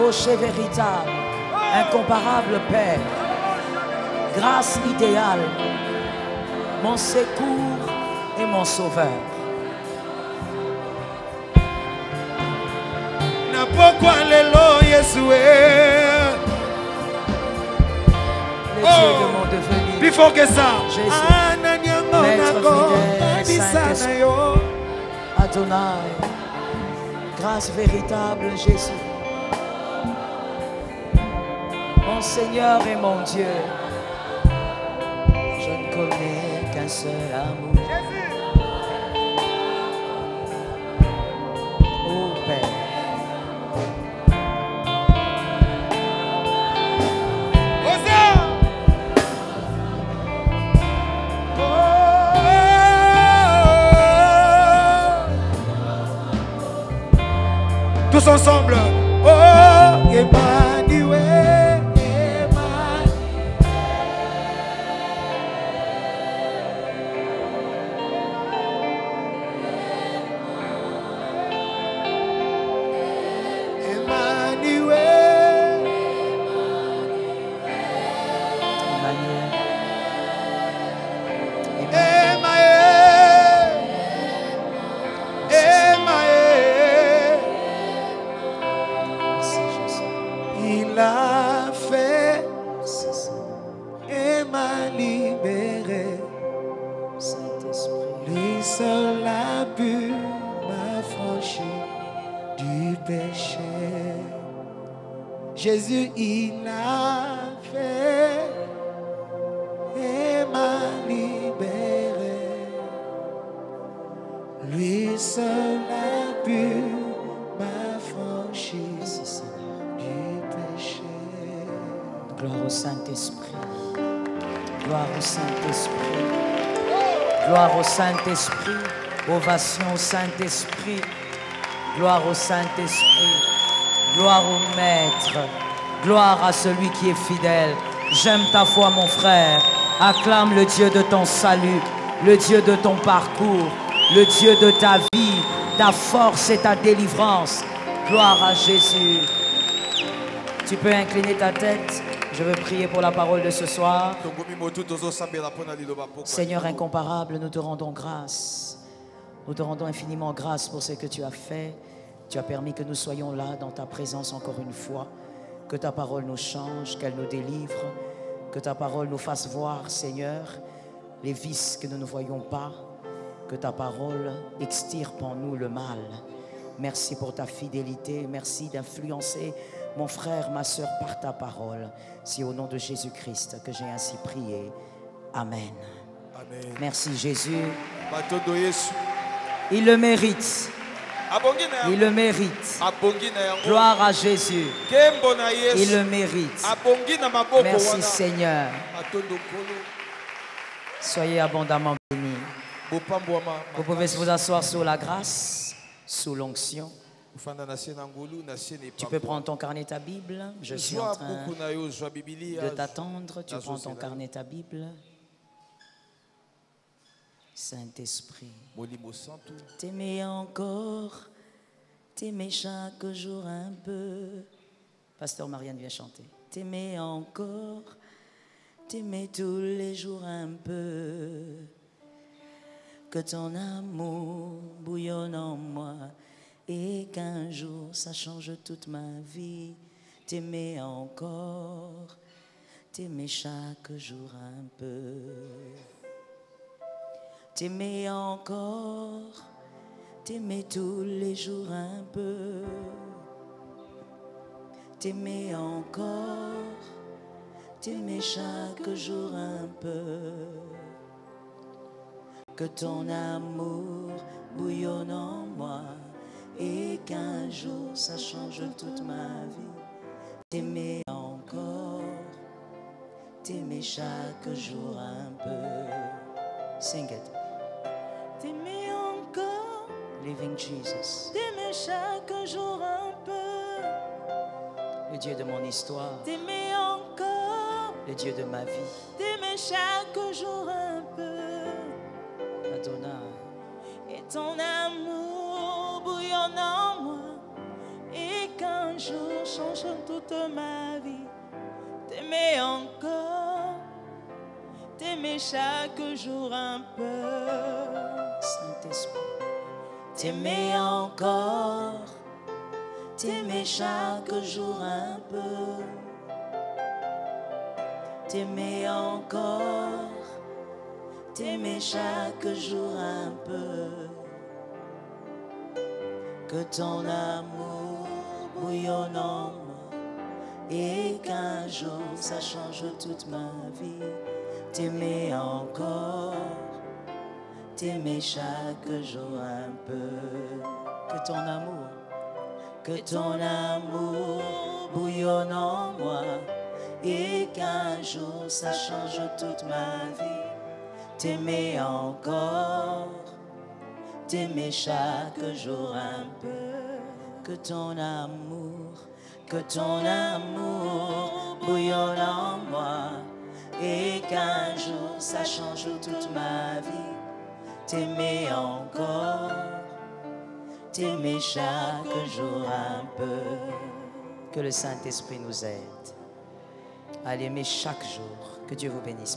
Rocher véritable, incomparable Père, grâce idéale, mon secours et mon sauveur. Le Dieu de mon devenir, plus fort que ça. Jésus, Maître fidèle, Saint-Esprit, Adonai, grâce véritable Jésus. Mon Seigneur et mon Dieu, je ne connais qu'un seul amour. Oh Père, tous ensemble. Oh, Emmanuel, Jésus, il a fait et m'a libéré. Lui seul a pu m'affranchir du péché. gloire au Saint-Esprit, gloire au Saint-Esprit, gloire au Saint-Esprit, ovation au Saint-Esprit, gloire au Saint-Esprit. Gloire au Maître, gloire à celui qui est fidèle. J'aime ta foi, mon frère. Acclame le Dieu de ton salut, le Dieu de ton parcours, le Dieu de ta vie, ta force et ta délivrance. Gloire à Jésus. Tu peux incliner ta tête. Je veux prier pour la parole de ce soir. Seigneur incomparable, nous te rendons grâce. Nous te rendons infiniment grâce pour ce que tu as fait. Tu as permis que nous soyons là dans ta présence encore une fois, que ta parole nous change, qu'elle nous délivre, que ta parole nous fasse voir, Seigneur, les vices que nous ne voyons pas, que ta parole extirpe en nous le mal. Merci pour ta fidélité, merci d'influencer mon frère, ma soeur par ta parole. C'est au nom de Jésus-Christ que j'ai ainsi prié. Amen. Amen. Merci Jésus. Il le mérite. Il le mérite. Gloire à Jésus. Il le mérite. Merci Seigneur. Soyez abondamment bénis. Vous pouvez vous asseoir sous la grâce, sous l'onction. Tu peux prendre ton carnet, ta Bible. Je suis en train de t'attendre. Tu prends ton carnet, ta Bible. Saint-Esprit, t'aimer encore, t'aimer chaque jour un peu. Pasteur Marianne vient chanter. T'aimer encore, t'aimer tous les jours un peu. Que ton amour bouillonne en moi et qu'un jour ça change toute ma vie. T'aimer encore, t'aimer chaque jour un peu. T'aimer encore, T'aimer tous les jours un peu, t'aimer encore, t'aimer chaque jour un peu. Que ton amour bouillonne en moi et qu'un jour ça change toute ma vie. T'aimer encore, t'aimer chaque jour un peu. Sing it. T'aimer encore, living Jesus. T'aimer chaque jour un peu. Le Dieu de mon histoire. T'aimer encore, le Dieu de ma vie. T'aimer chaque jour un peu. Adonai. Et ton amour bouillonne en moi et qu'un jour change toute ma vie. T'aimer encore, t'aimer chaque jour un peu. Saint-Esprit. T'aimer encore, t'aimer chaque jour un peu. T'aimer encore, t'aimer chaque jour un peu. Que ton amour bouillonne en moi et qu'un jour ça change toute ma vie. T'aimer encore, t'aimer chaque jour un peu. Que ton amour bouillonne en moi et qu'un jour ça change toute ma vie. T'aimer encore, t'aimer chaque jour un peu. Que ton amour bouillonne en moi et qu'un jour ça change toute ma vie. T'aimer encore, t'aimer chaque jour un peu. Que le Saint-Esprit nous aide à l'aimer chaque jour. Que Dieu vous bénisse.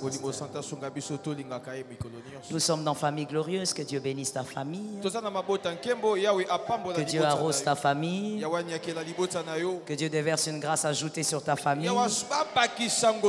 Nous sommes dans famille glorieuse. Que Dieu bénisse ta famille. Que Dieu arrose ta famille. Que Dieu déverse une grâce ajoutée sur ta famille.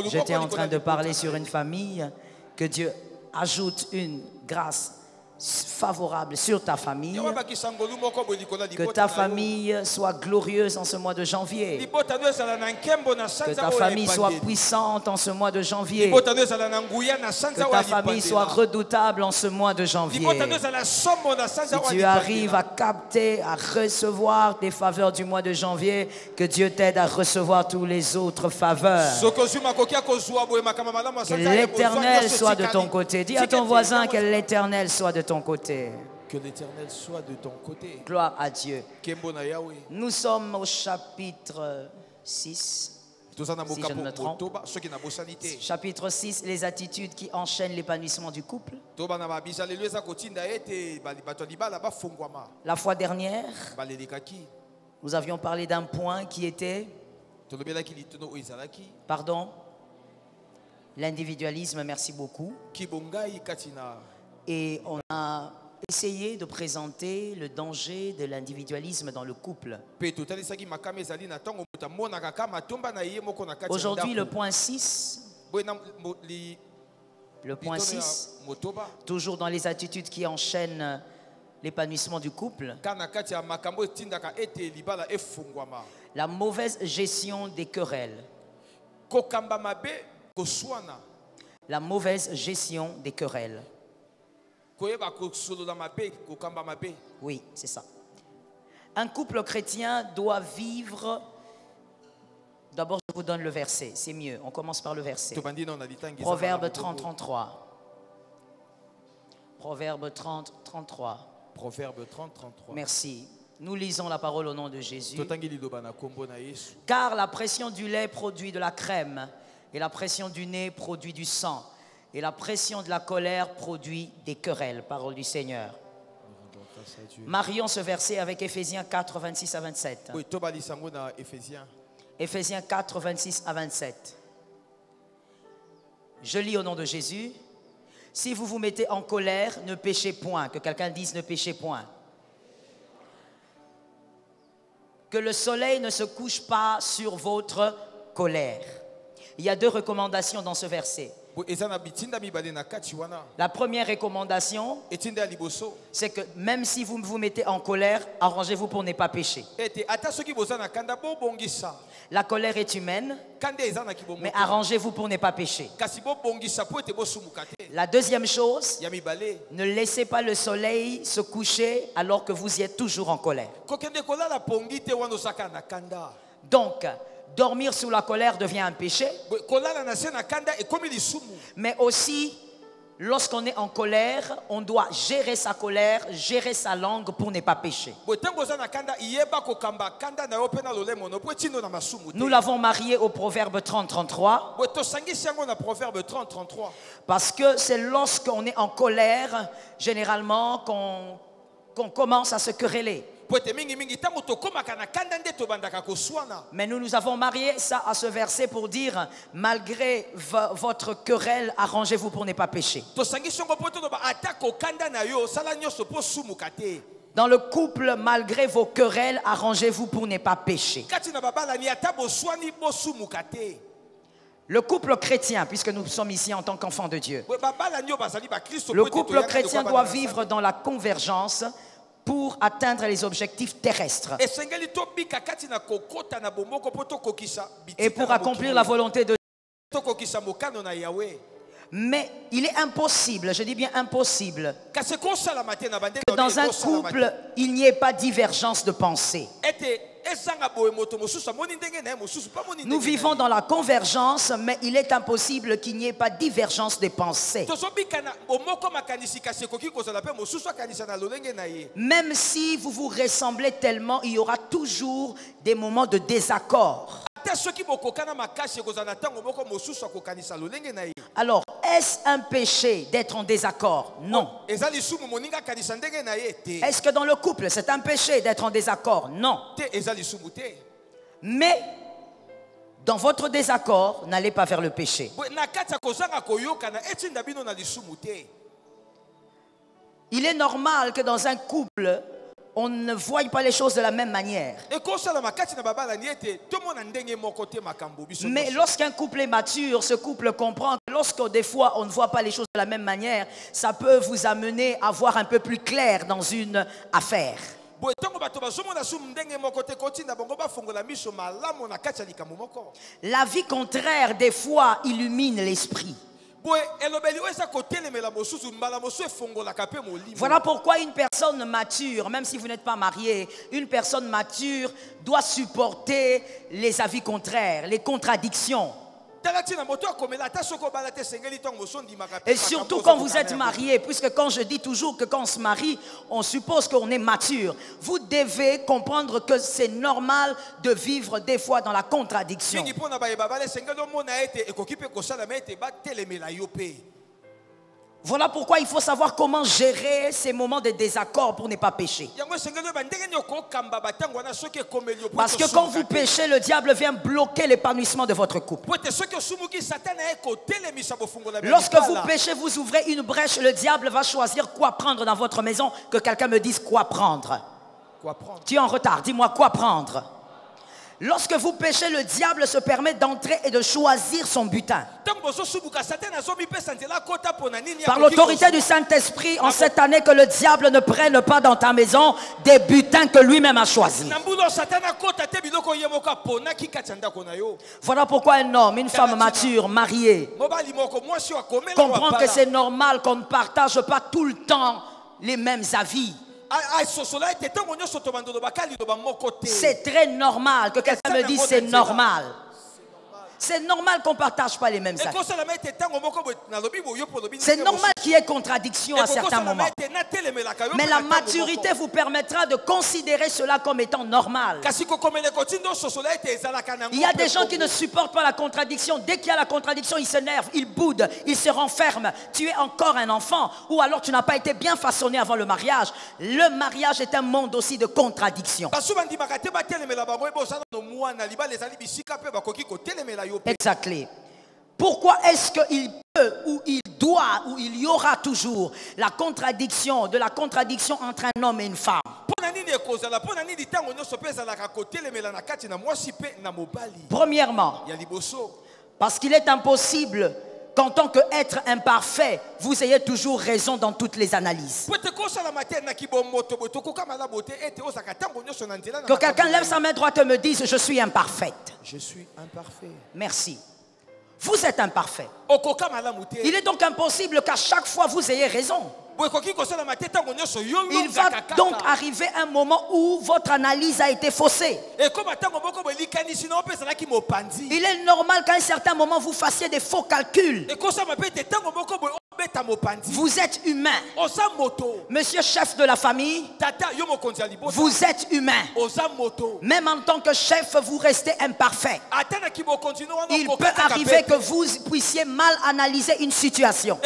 J'étais en train de parler sur une famille. Que Dieu ajoute une grâce favorable sur ta famille. Que ta famille soit glorieuse en ce mois de janvier. Que ta famille soit puissante en ce mois de janvier. Que ta famille soit redoutable en ce mois de janvier. Si tu arrives à capter, à recevoir des faveurs du mois de janvier, que Dieu t'aide à recevoir tous les autres faveurs. Que l'Éternel soit de ton côté. Dis à ton voisin que l'Éternel soit de ton côté. Que l'Éternel soit de ton côté. Gloire à Dieu. Nous sommes au chapitre 6. Si je ne me trompe. Chapitre 6, les attitudes qui enchaînent l'épanouissement du couple. La fois dernière, nous avions parlé d'un point qui était, pardon, l'individualisme, merci beaucoup. Et on a essayé de présenter le danger de l'individualisme dans le couple. Aujourd'hui, le point 6, toujours dans les attitudes qui enchaînent l'épanouissement du couple, la mauvaise gestion des querelles. La mauvaise gestion des querelles. Oui, c'est ça. Un couple chrétien doit vivre... D'abord, je vous donne le verset, c'est mieux. On commence par le verset. Proverbe 30, 33. Proverbe 30, 33. Proverbe 30, 33. Merci. Nous lisons la parole au nom de Jésus. Car la pression du lait produit de la crème, et la pression du nez produit du sang, et la pression de la colère produit des querelles. Parole du Seigneur. Marions ce verset avec Éphésiens 4, 26 à 27. Éphésiens 4, 26 à 27. Je lis au nom de Jésus. Si vous vous mettez en colère, ne péchez point. Que quelqu'un dise ne péchez point. Que le soleil ne se couche pas sur votre colère. Il y a deux recommandations dans ce verset. La première recommandation, c'est que même si vous vous mettez en colère, arrangez-vous pour ne pas pécher. La colère est humaine, mais arrangez-vous pour ne pas pécher. La deuxième chose, ne laissez pas le soleil se coucher alors que vous y êtes toujours en colère. Donc, dormir sous la colère devient un péché. Mais aussi, lorsqu'on est en colère, on doit gérer sa colère, gérer sa langue pour ne pas pécher. Nous l'avons marié au proverbe 30-33. Parce que c'est lorsqu'on est en colère, généralement, qu'on commence à se quereller. Mais nous avons marié ça à ce verset pour dire, malgré votre querelle, arrangez-vous pour ne pas pécher. Dans le couple, malgré vos querelles, arrangez-vous pour ne pas pécher. Le couple chrétien, puisque nous sommes ici en tant qu'enfants de Dieu, le couple chrétien doit vivre dans la convergence pour atteindre les objectifs terrestres et pour accomplir la volonté de Dieu. Mais il est impossible, je dis bien impossible, que dans un couple, il n'y ait pas divergence de pensée. Nous vivons dans la convergence, mais il est impossible qu'il n'y ait pas divergence de pensée. Même si vous vous ressemblez tellement, il y aura toujours des moments de désaccord. Alors, est-ce un péché d'être en désaccord? Non. Est-ce que dans le couple, c'est un péché d'être en désaccord? Non. Mais dans votre désaccord, n'allez pas vers le péché. Il est normal que dans un couple, on ne voit pas les choses de la même manière. Mais lorsqu'un couple est mature, ce couple comprend que lorsque des fois on ne voit pas les choses de la même manière, ça peut vous amener à voir un peu plus clair dans une affaire. La vie contraire, des fois, illumine l'esprit. Voilà pourquoi une personne mature, même si vous n'êtes pas marié, une personne mature doit supporter les avis contraires, les contradictions. Et surtout quand vous êtes marié, puisque quand je dis toujours que quand on se marie, on suppose qu'on est mature. Vous devez comprendre que c'est normal de vivre des fois dans la contradiction. Voilà pourquoi il faut savoir comment gérer ces moments de désaccord pour ne pas pécher. Parce que quand vous péchez, le diable vient bloquer l'épanouissement de votre couple. Lorsque vous péchez, vous ouvrez une brèche, le diable va choisir quoi prendre dans votre maison. Que quelqu'un me dise quoi prendre. Tu es en retard, dis-moi quoi prendre. Lorsque vous péchez, le diable se permet d'entrer et de choisir son butin. Par l'autorité du Saint-Esprit, en cette année, que le diable ne prenne pas dans ta maison des butins que lui-même a choisis. Voilà pourquoi un homme, une femme mature, mariée, comprend que c'est normal qu'on ne partage pas tout le temps les mêmes avis. C'est très normal que quelqu'un me dise c'est normal. C'est normal qu'on ne partage pas les mêmes avis. C'est normal qu'il y ait contradiction à certains moments. Mais la maturité vous permettra de considérer cela comme étant normal. Il y a des gens qui ne supportent pas la contradiction. Dès qu'il y a la contradiction, ils s'énervent, ils boudent, ils se renferment. Tu es encore un enfant, ou alors tu n'as pas été bien façonné avant le mariage. Le mariage est un monde aussi de contradictions. Exactement. Pourquoi est-ce qu'il peut, ou il doit, ou il y aura toujours la contradiction, de la contradiction entre un homme et une femme? Premièrement, Parce qu'il est impossible qu'en tant qu'être imparfait, vous ayez toujours raison dans toutes les analyses. Que quelqu'un lève sa main droite et me dise, je suis imparfaite. Je suis imparfait. Merci. Vous êtes imparfait. Il est donc impossible qu'à chaque fois vous ayez raison. Il va donc arriver un moment où votre analyse a été faussée. Il est normal qu'à un certain moment vous fassiez des faux calculs. Vous êtes humain. Monsieur chef de la famille, vous êtes humain. Même en tant que chef, vous restez imparfait. Il peut arriver que vous puissiez mal analyser une situation.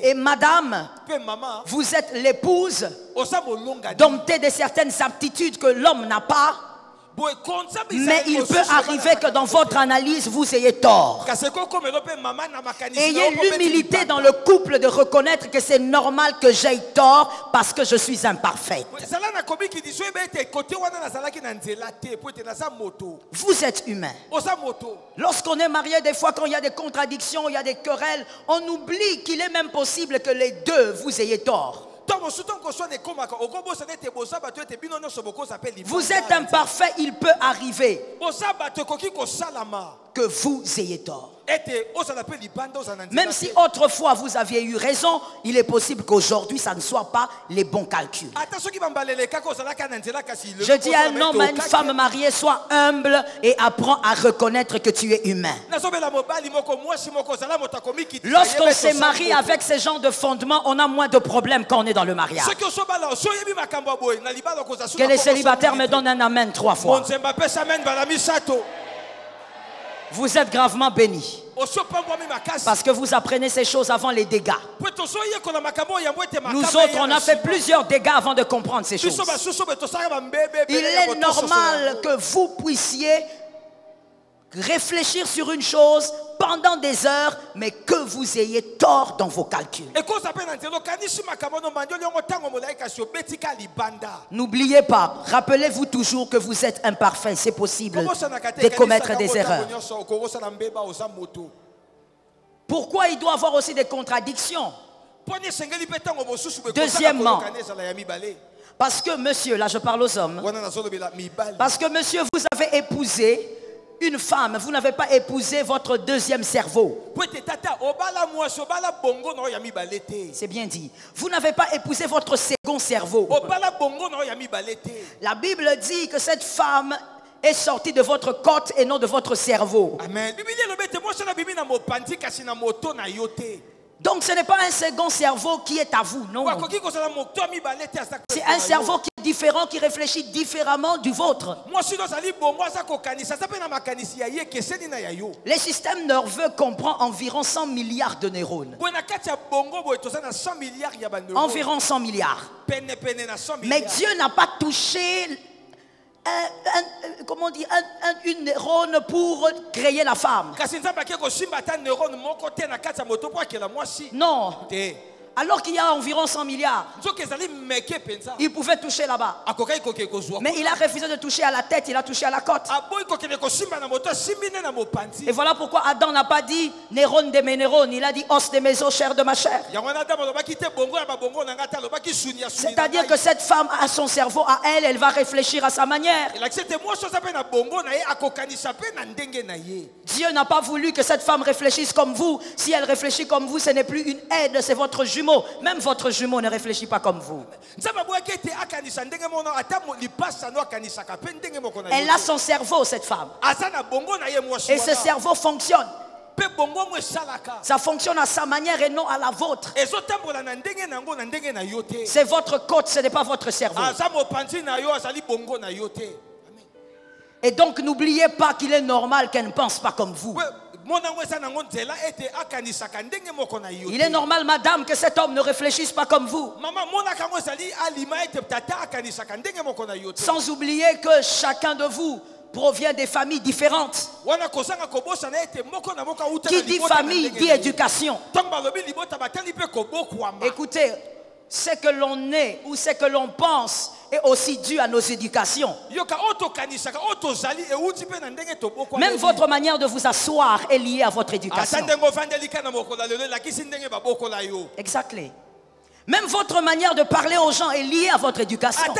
Et madame, vous êtes l'épouse domptée de certaines aptitudes que l'homme n'a pas. Mais il peut arriver que dans votre analyse, vous ayez tort. Ayez l'humilité dans le couple de reconnaître que c'est normal que j'aie tort parce que je suis imparfaite. Vous êtes humain. Lorsqu'on est marié, des fois quand il y a des contradictions, il y a des querelles, on oublie qu'il est même possible que les deux vous ayez tort. Vous êtes imparfait, il peut arriver que vous ayez tort. Même si autrefois vous aviez eu raison, il est possible qu'aujourd'hui ça ne soit pas les bons calculs. Je dis à un homme, à une femme mariée, sois humble et apprends à reconnaître que tu es humain. Lorsqu'on se marie avec ce genre de fondement, on a moins de problèmes quand on est dans le mariage. Que les célibataires me donnent un amen 3 fois. Vous êtes gravement bénis. Parce que vous apprenez ces choses avant les dégâts. Nous autres, on a fait plusieurs dégâts avant de comprendre ces choses. Il est normal que vous puissiez réfléchir sur une chose pendant des heures, mais que vous ayez tort dans vos calculs. N'oubliez pas, rappelez-vous toujours que vous êtes imparfait. C'est possible de commettre des erreurs. Pourquoi il doit y avoir aussi des contradictions? Deuxièmement, parce que monsieur, là je parle aux hommes, parce que monsieur, vous avez épousé une femme, vous n'avez pas épousé votre deuxième cerveau. C'est bien dit. Vous n'avez pas épousé votre second cerveau. La Bible dit que cette femme est sortie de votre côte et non de votre cerveau. Amen. Donc ce n'est pas un second cerveau qui est à vous, non. C'est un cerveau qui est différent, qui réfléchit différemment du vôtre. Le système nerveux comprend environ 100 milliards de neurones. Environ 100 milliards. Mais Dieu n'a pas touché comment on dit, une neurone pour créer la femme. Non. Alors qu'il y a environ 100 milliards, il pouvait toucher là-bas. Mais il a refusé de toucher à la tête, il a touché à la côte. Et voilà pourquoi Adam n'a pas dit neurone de mes neurones, il a dit os de mes os, chair de ma chair. C'est-à-dire que cette femme a son cerveau à elle, elle va réfléchir à sa manière. Dieu n'a pas voulu que cette femme réfléchisse comme vous. Si elle réfléchit comme vous, ce n'est plus une aide, c'est votre jumeau. Même votre jumeau ne réfléchit pas comme vous. Elle a son cerveau, cette femme. Et ce cerveau fonctionne. Ça fonctionne à sa manière et non à la vôtre. C'est votre côte, ce n'est pas votre cerveau. Et donc n'oubliez pas qu'il est normal qu'elle ne pense pas comme vous. Il est normal, madame, que cet homme ne réfléchisse pas comme vous. Sans oublier que chacun de vous provient des familles différentes. Qui dit famille dit éducation. Écoutez, ce que l'on est ou ce que l'on pense est aussi due à nos éducations. Même votre manière de vous asseoir est liée à votre éducation. Exactly. Même votre manière de parler aux gens est liée à votre éducation.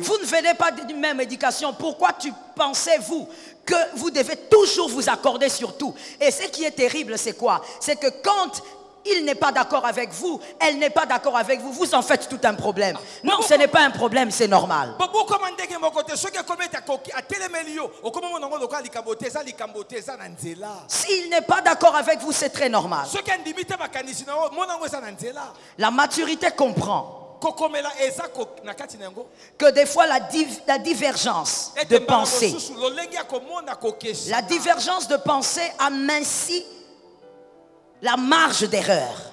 Vous ne venez pas d'une même éducation. Pourquoi pensez-vous que vous devez toujours vous accorder sur tout? Et ce qui est terrible, c'est quoi? C'est que quand il n'est pas d'accord avec vous, elle n'est pas d'accord avec vous, vous en faites tout un problème. Non, ce n'est pas un problème, c'est normal. S'il n'est pas d'accord avec vous, c'est très normal. La maturité comprend que des fois la divergence de pensée, amincit la marge d'erreur.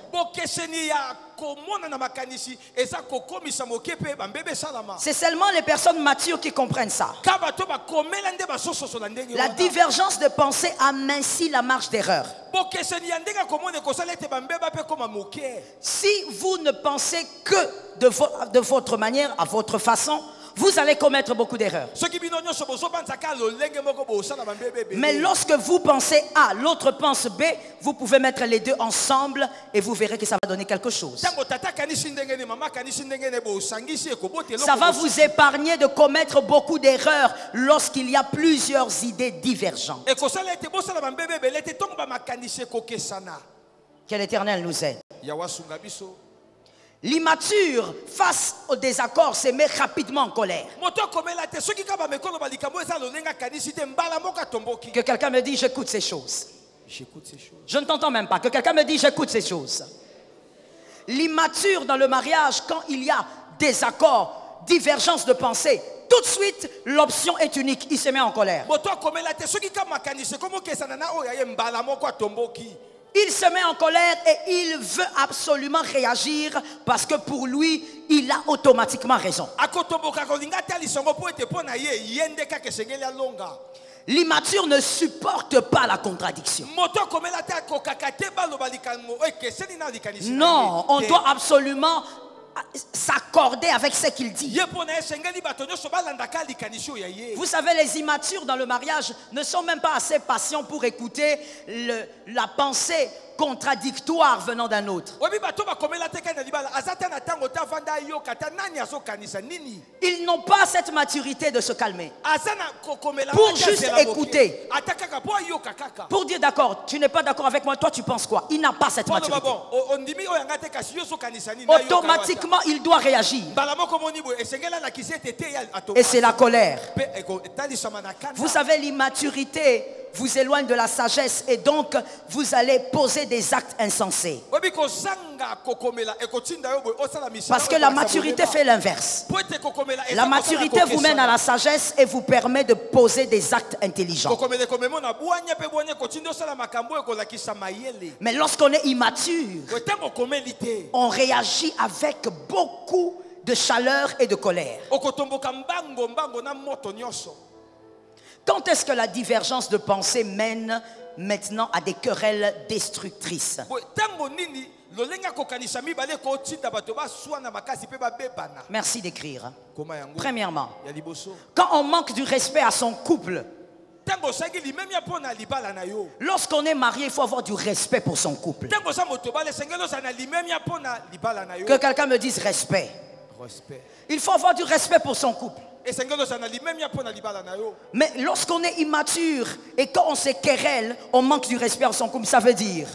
C'est seulement les personnes matures qui comprennent ça. La divergence de pensée amincit la marge d'erreur. Si vous ne pensez que de votre manière, à votre façon, vous allez commettre beaucoup d'erreurs. Mais lorsque vous pensez A, l'autre pense B, vous pouvez mettre les deux ensemble et vous verrez que ça va donner quelque chose. Ça va vous épargner de commettre beaucoup d'erreurs lorsqu'il y a plusieurs idées divergentes. Que l'Éternel nous aide. L'immature face au désaccord se met rapidement en colère. Que quelqu'un me dise j'écoute ces choses. Je ne t'entends même pas. Que quelqu'un me dise j'écoute ces choses. L'immature dans le mariage, quand il y a désaccord, divergence de pensée, tout de suite l'option est unique. Il se met en colère. Il se met en colère et il veut absolument réagir parce que pour lui, il a automatiquement raison. L'immature ne supporte pas la contradiction. Non, on doit absolument s'accorder avec ce qu'il dit. Vous savez, les immatures dans le mariage ne sont même pas assez patients pour écouter la pensée contradictoire venant d'un autre. Ils n'ont pas cette maturité de se calmer pour juste écouter, pour dire d'accord, tu n'es pas d'accord avec moi, toi tu penses quoi? Il n'a pas cette maturité. Automatiquement il doit réagir et c'est la colère. Vous savez, l'immaturité vous éloigne de la sagesse et donc vous allez poser des actes insensés. Parce que la maturité fait l'inverse. La maturité vous mène à la sagesse et vous permet de poser des actes intelligents. Mais lorsqu'on est immature, on réagit avec beaucoup de chaleur et de colère. Quand est-ce que la divergence de pensée mène maintenant à des querelles destructrices? Merci d'écrire. Premièrement, quand on manque du respect à son couple. Lorsqu'on est marié, il faut avoir du respect pour son couple. Que quelqu'un me dise respect. Il faut avoir du respect pour son couple. Mais lorsqu'on est immature et quand on se querelle, on manque du respect à son couple, ça veut dire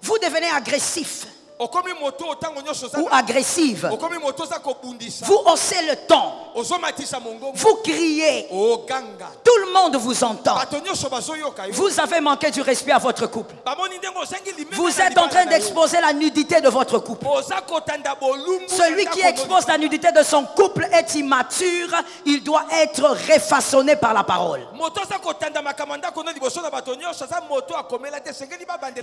vous devenez agressif ou agressive. Vous haussez le ton. Vous criez. Tout le monde vous entend. Vous avez manqué du respect à votre couple. Vous êtes en train d'exposer la nudité de votre couple. Celui qui expose la nudité de son couple est immature. Il doit être réfaçonné par la parole.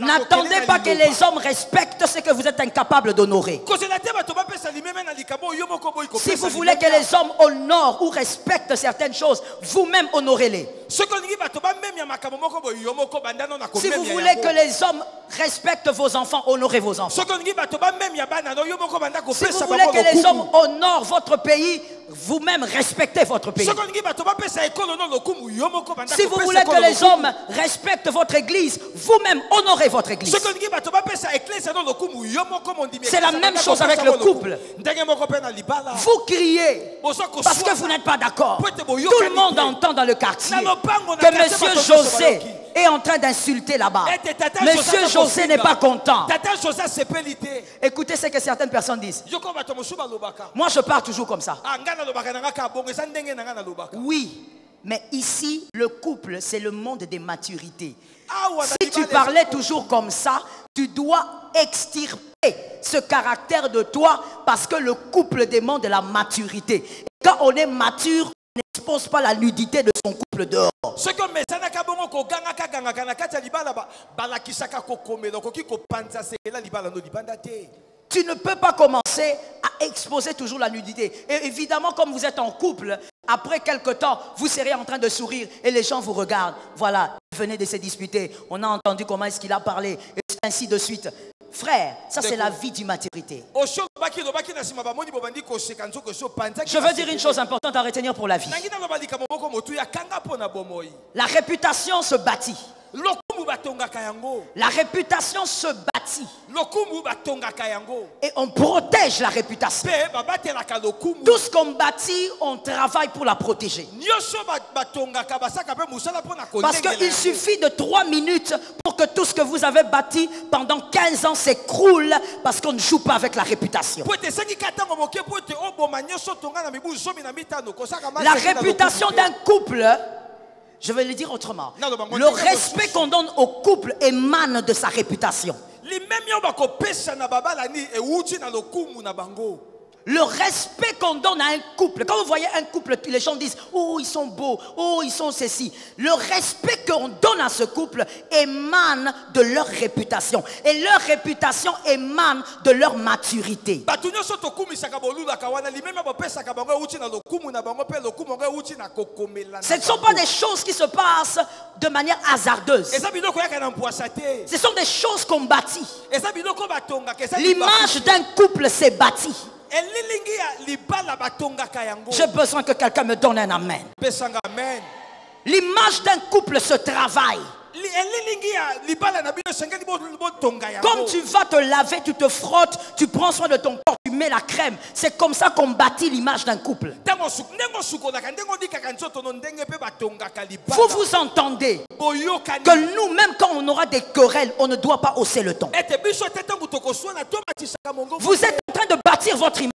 N'attendez pas que les hommes respectent ce que vous êtes incapable d'honorer. Si vous voulez que les hommes honorent ou respectent certaines choses, vous-même honorez-les. Si vous voulez que les hommes respectent vos enfants, honorez vos enfants. Si vous voulez que les hommes honorent votre pays, vous-même respectez votre pays. Si vous voulez que les hommes respectent votre église, vous-même honorez votre église. C'est la même chose avec le couple. Vous criez parce que vous n'êtes pas d'accord. Tout le monde entend dans le quartier que Monsieur José est en train d'insulter là-bas. Monsieur José n'est pas content. Écoutez ce que certaines personnes disent. Moi, je parle toujours comme ça. Oui, mais ici, le couple, c'est le monde des maturités. Si tu parlais toujours comme ça, tu dois extirper ce caractère de toi parce que le couple demande de la maturité. Et quand on est mature, on n'expose pas la nudité de son couple dehors. Tu ne peux pas commencer à exposer toujours la nudité. Et évidemment, comme vous êtes en couple, après quelque temps, vous serez en train de sourire et les gens vous regardent. Voilà, venez de se disputer. On a entendu comment est-ce qu'il a parlé, et ainsi de suite. Frère, ça c'est la vie d'immaturité. Je veux dire une chose importante à retenir pour la vie. La réputation se bâtit. La réputation se bâtit. Et on protège la réputation. Tout ce qu'on bâtit, on travaille pour la protéger. Parce qu'il suffit de 3 minutes pour que tout ce que vous avez bâti pendant 15 ans s'écroule parce qu'on ne joue pas avec la réputation. La réputation d'un couple, je vais le dire autrement, le respect qu'on donne au couple émane de sa réputation. Le respect qu'on donne à un couple, quand vous voyez un couple, les gens disent « Oh, ils sont beaux, oh, ils sont ceci ». Le respect qu'on donne à ce couple émane de leur réputation. Et leur réputation émane de leur maturité. Ce ne sont pas des choses qui se passent de manière hasardeuse. Ce sont des choses qu'on bâtit. L'image d'un couple s'est bâtie. J'ai besoin que quelqu'un me donne un amen. L'image d'un couple se travaille. Comme tu vas te laver, tu te frottes, tu prends soin de ton corps, tu mets la crème. C'est comme ça qu'on bâtit l'image d'un couple. Vous vous entendez que nous, même quand on aura des querelles, on ne doit pas hausser le ton. Vous êtes en train de bâtir votre image.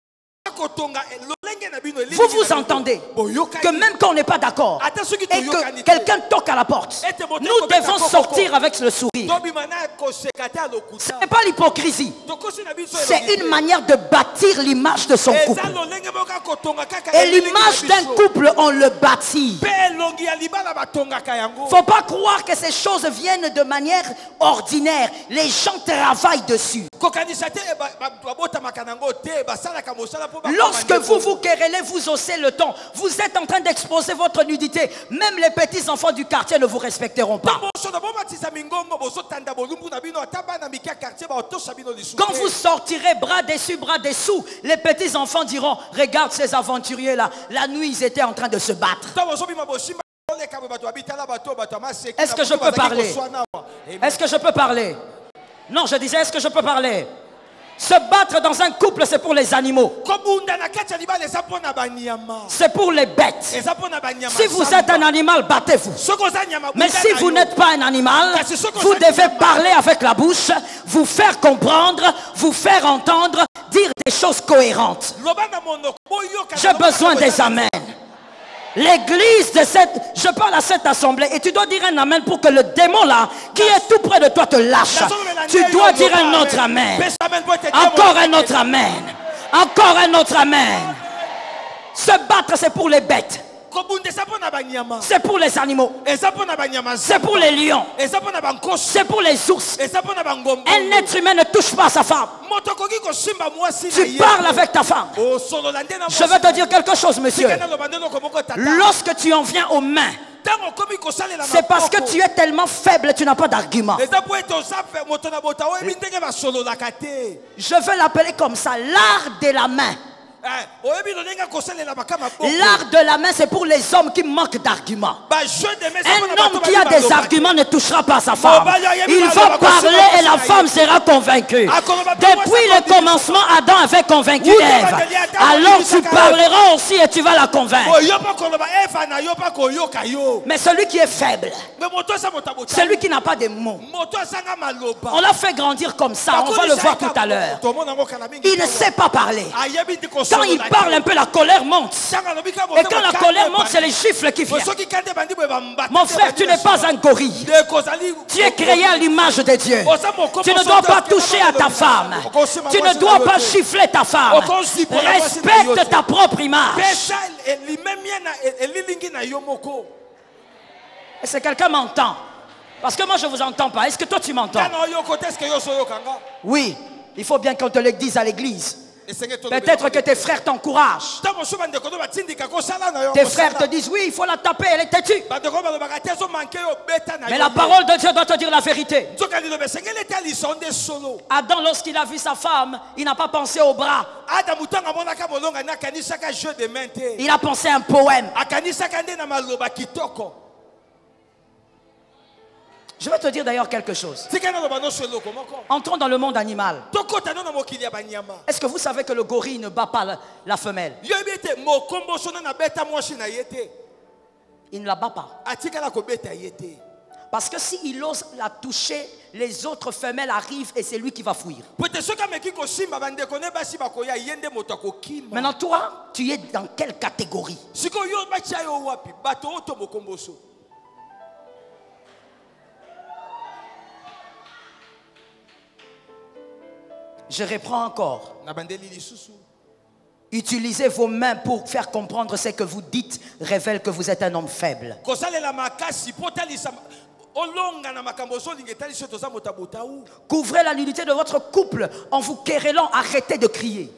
Vous vous entendez que même quand on n'est pas d'accord et que quelqu'un toque à la porte, nous devons sortir avec le sourire. Ce n'est pas l'hypocrisie. C'est une manière de bâtir l'image de son couple. Et l'image d'un couple, on le bâtit. Il ne faut pas croire que ces choses viennent de manière ordinaire. Les gens travaillent dessus. Lorsque vous vous querellez, vous haussez le ton. Vous êtes en train d'exposer votre nudité. Même les petits enfants du quartier ne vous respecteront pas. Quand vous sortirez bras dessous, les petits enfants diront « Regarde ces aventuriers-là. La nuit, ils étaient en train de se battre. » Est-ce que je peux parler? Est-ce que je peux parler? Non, je disais, est-ce que je peux parler? Se battre dans un couple, c'est pour les animaux. C'est pour les bêtes. Si vous êtes un animal, battez-vous. Mais si vous n'êtes pas un animal, vous devez parler avec la bouche, vous faire comprendre, vous faire entendre, dire des choses cohérentes. J'ai besoin des amens. L'église de je parle à cette assemblée et tu dois dire un amen pour que le démon là, qui est tout près de toi, te lâche. Tu dois dire un autre amen. Encore un autre amen. Encore un autre amen. Se battre, c'est pour les bêtes. C'est pour les animaux. C'est pour les lions. C'est pour les ours. Un être humain ne touche pas à sa femme. Tu parles avec ta femme. Je veux te dire quelque chose, monsieur. Lorsque tu en viens aux mains, C'est parce que tu es tellement faible, tu n'as pas d'argument. Je veux l'appeler comme ça, l'art de la main. L'art de la main, c'est pour les hommes qui manquent d'arguments. Un homme qui a des arguments ne touchera pas sa femme. Il va parler et la femme sera convaincue. Depuis le commencement, Adam avait convaincu Ève. Alors tu parleras aussi et tu vas la convaincre. Mais celui qui est faible, celui qui n'a pas de mots, on l'a fait grandir comme ça. On va le voir tout à l'heure. Il ne sait pas parler. Quand il parle un peu, la colère monte. Et quand la colère monte, c'est les gifles qui viennent. Mon frère, tu n'es pas un gorille. Tu es créé à l'image de Dieu. Tu ne dois pas toucher à ta femme. Tu ne dois pas gifler ta femme. Respecte ta propre image. Est-ce que quelqu'un m'entend? Parce que moi je ne vous entends pas. Est-ce que toi tu m'entends? Oui, il faut bien qu'on te le dise à l'église. Peut-être que tes frères t'encouragent. Tes frères te disent oui, il faut la taper, elle est têtue. Mais la parole de Dieu doit te dire la vérité. Adam, lorsqu'il a vu sa femme, il n'a pas pensé au bras. Il a pensé à un poème. Je vais te dire d'ailleurs quelque chose. Entrons dans le monde animal. Est-ce que vous savez que le gorille ne bat pas la femelle? Il ne la bat pas. Parce que s'il ose la toucher, les autres femelles arrivent et c'est lui qui va fuir. Maintenant toi, tu es dans quelle catégorie? Je reprends encore. Utilisez vos mains pour faire comprendre ce que vous dites révèle que vous êtes un homme faible. Couvrez la nudité de votre couple en vous querellant, arrêtez de crier.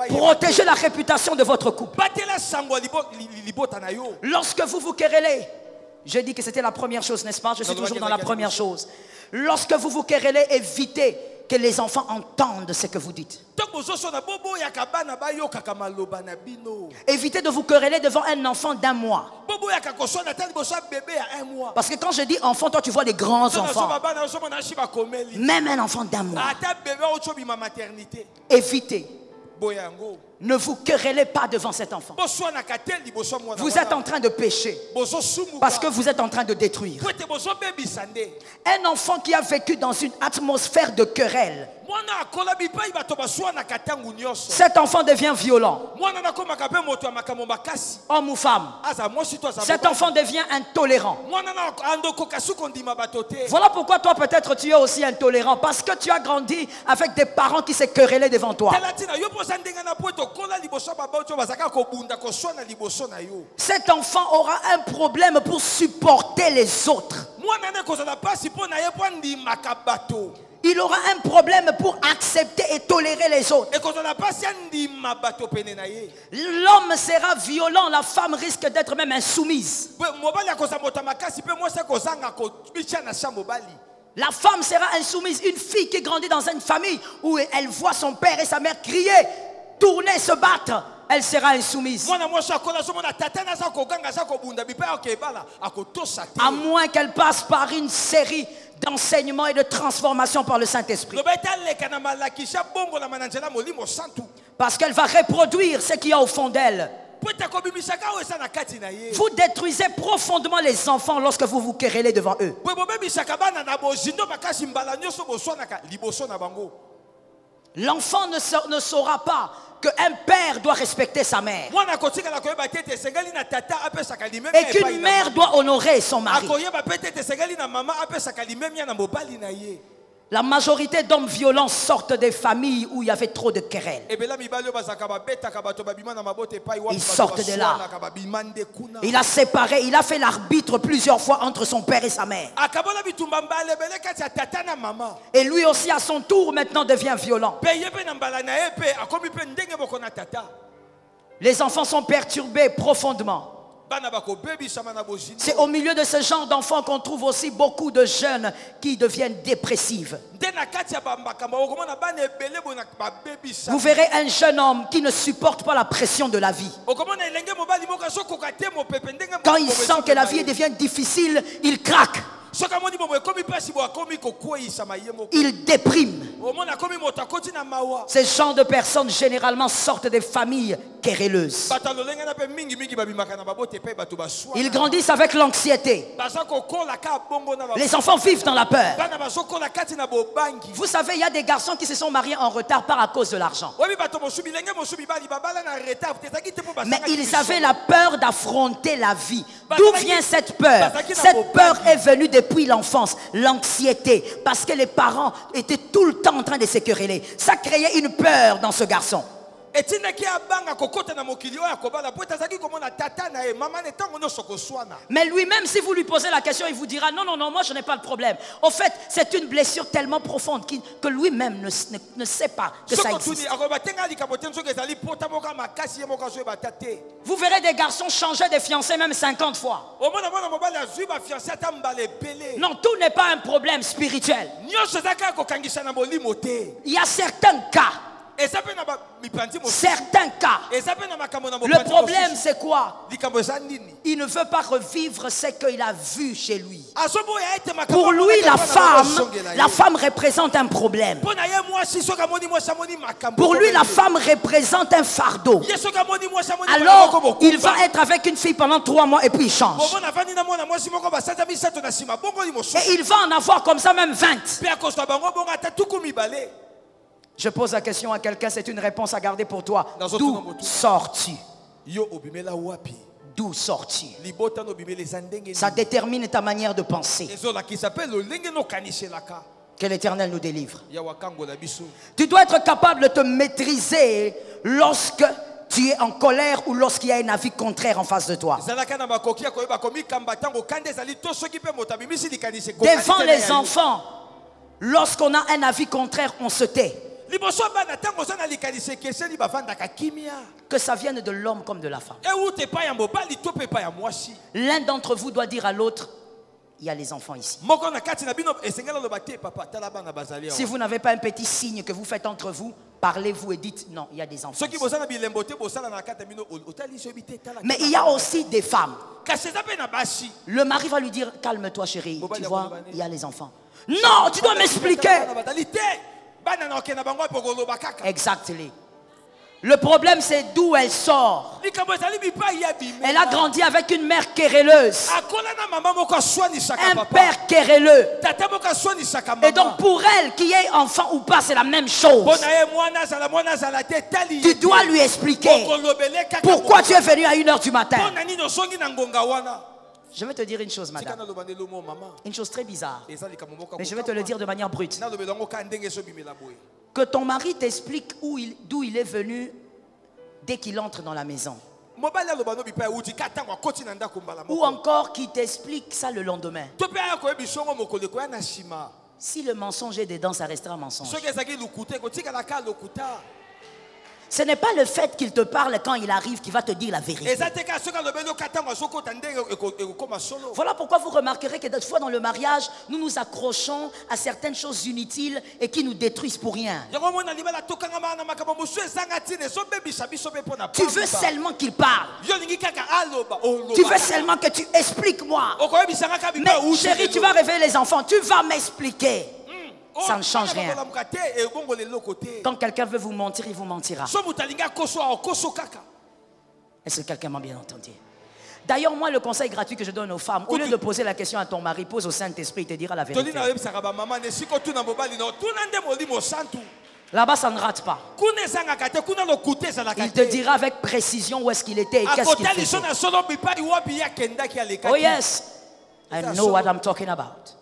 Protégez la réputation de votre couple. Lorsque vous vous querellez, j'ai dit que c'était la première chose, n'est-ce pas? Je suis toujours dans la première chose. Lorsque vous vous querellez, évitez que les enfants entendent ce que vous dites. Évitez de vous quereller devant un enfant d'1 mois. Parce que quand je dis enfant, toi tu vois les grands enfants. Même un enfant d'1 mois. Évitez. Ne vous querellez pas devant cet enfant. Vous êtes en train de pécher parce que vous êtes en train de détruire. Un enfant qui a vécu dans une atmosphère de querelle, cet enfant devient violent. Homme ou femme, cet enfant devient intolérant. Voilà pourquoi toi peut-être tu es aussi intolérant, parce que tu as grandi avec des parents qui se querellaient devant toi. Cet enfant aura un problème pour supporter les autres. Il aura un problème pour accepter et tolérer les autres. L'homme sera violent, la femme risque d'être même insoumise. La femme sera insoumise. Une fille qui grandit dans une famille où elle voit son père et sa mère crier, tourner, se battre, elle sera insoumise. À moins qu'elle passe par une série d'enseignements et de transformation par le Saint-Esprit. Parce qu'elle va reproduire ce qu'il y a au fond d'elle. Vous détruisez profondément les enfants lorsque vous vous querellez devant eux. L'enfant ne saura pas qu'un père doit respecter sa mère et qu'une mère doit honorer son mari. La majorité d'hommes violents sortent des familles où il y avait trop de querelles. Ils sortent de là. Il a séparé, il a fait l'arbitre plusieurs fois entre son père et sa mère. Et lui aussi à son tour maintenant devient violent. Les enfants sont perturbés profondément. C'est au milieu de ce genre d'enfants qu'on trouve aussi beaucoup de jeunes qui deviennent dépressifs. Vous verrez un jeune homme qui ne supporte pas la pression de la vie. Quand il sent que la vie devient difficile, il craque. Il déprime. Ces gens de personnes généralement sortent des familles querelleuses. Ils grandissent avec l'anxiété. Les enfants vivent dans la peur. Vous savez, il y a des garçons qui se sont mariés en retard par à cause de l'argent. Mais ils avaient la peur d'affronter la vie. D'où vient cette peur? Cette peur est venue depuis l'enfance, l'anxiété, parce que les parents étaient tout le temps en train de se quereller. Ça créait une peur dans ce garçon. Mais lui-même, si vous lui posez la question, il vous dira non, non, non, moi je n'ai pas de problème. En fait, c'est une blessure tellement profonde que lui-même ne sait pas que ça existe. Vous verrez des garçons changer de fiancé même 50 fois. Non, tout n'est pas un problème spirituel. Il y a certains cas. Certains cas. Le problème c'est quoi? Il ne veut pas revivre ce qu'il a vu chez lui. Pour lui, la femme représente un problème. Pour lui, la femme représente un fardeau. Alors, il va être avec une fille pendant 3 mois et puis il change. Et il va en avoir comme ça même 20. Je pose la question à quelqu'un, c'est une réponse à garder pour toi. D'où sors-tu? D'où sors-tu? Ça détermine ta manière de penser. Que l'Éternel nous délivre. Tu dois être capable de te maîtriser lorsque tu es en colère ou lorsqu'il y a un avis contraire en face de toi. Devant les enfants, lorsqu'on a un avis contraire, on se tait. Que ça vienne de l'homme comme de la femme. L'un d'entre vous doit dire à l'autre, il y a les enfants ici. Si vous n'avez pas un petit signe que vous faites entre vous, parlez-vous et dites non, il y a des enfants ici. Mais il y a aussi des femmes. Le mari va lui dire, calme-toi chérie, tu vois, il y a les enfants. Non, tu dois m'expliquer. Exactement. Le problème c'est d'où elle sort. Elle a grandi avec une mère querelleuse, un père querelleux. Et donc pour elle, qu'il y ait enfant ou pas, c'est la même chose. Tu dois lui expliquer pourquoi tu es venu à 1 h du matin. Je vais te dire une chose, madame. Une chose très bizarre. Mais je vais te le dire de manière brute. Que ton mari t'explique d'où il est venu dès qu'il entre dans la maison. Ou encore qu'il t'explique ça le lendemain. Si le mensonge est dedans, ça restera un mensonge. Ce n'est pas le fait qu'il te parle quand il arrive qui va te dire la vérité. Voilà pourquoi vous remarquerez que des fois dans le mariage, nous nous accrochons à certaines choses inutiles et qui nous détruisent pour rien. Tu veux seulement qu'il parle. Tu veux seulement que tu expliques moi. Mais chérie, tu vas réveiller les enfants. Tu vas m'expliquer. Ça ne change rien. Quand quelqu'un veut vous mentir, il vous mentira. Est-ce que quelqu'un m'a bien entendu? D'ailleurs, moi, le conseil gratuit que je donne aux femmes, au lieu de poser la question à ton mari, pose au Saint-Esprit, il te dira la vérité. Là-bas, ça ne rate pas. Il te dira avec précision où est-ce qu'il était et qu'est-ce qu'il faisait. Oh yes, I know what I'm talking about.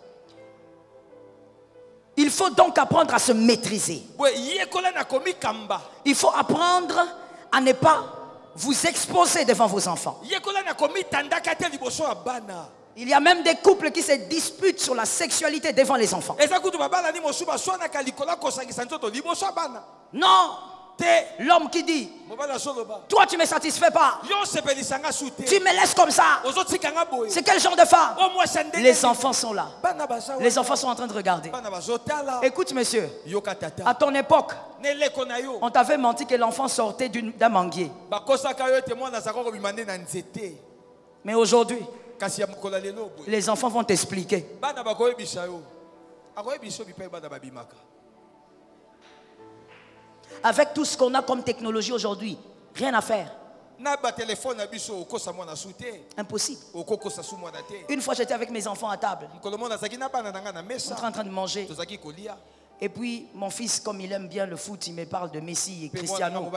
Il faut donc apprendre à se maîtriser. Il faut apprendre à ne pas vous exposer devant vos enfants. Il y a même des couples qui se disputent sur la sexualité devant les enfants. Non, L'homme qui dit, toi tu ne me satisfais pas, tu me laisses comme ça. C'est quel genre de femme? Les enfants sont là. Les enfants sont en train de regarder. Écoute monsieur, à ton époque, on t'avait menti que l'enfant sortait d'un manguier. Mais aujourd'hui, les enfants vont t'expliquer. Avec tout ce qu'on a comme technologie aujourd'hui, rien à faire. Impossible. Une fois j'étais avec mes enfants à table, on était en train de manger. Et puis mon fils, comme il aime bien le foot, il me parle de Messi et Cristiano.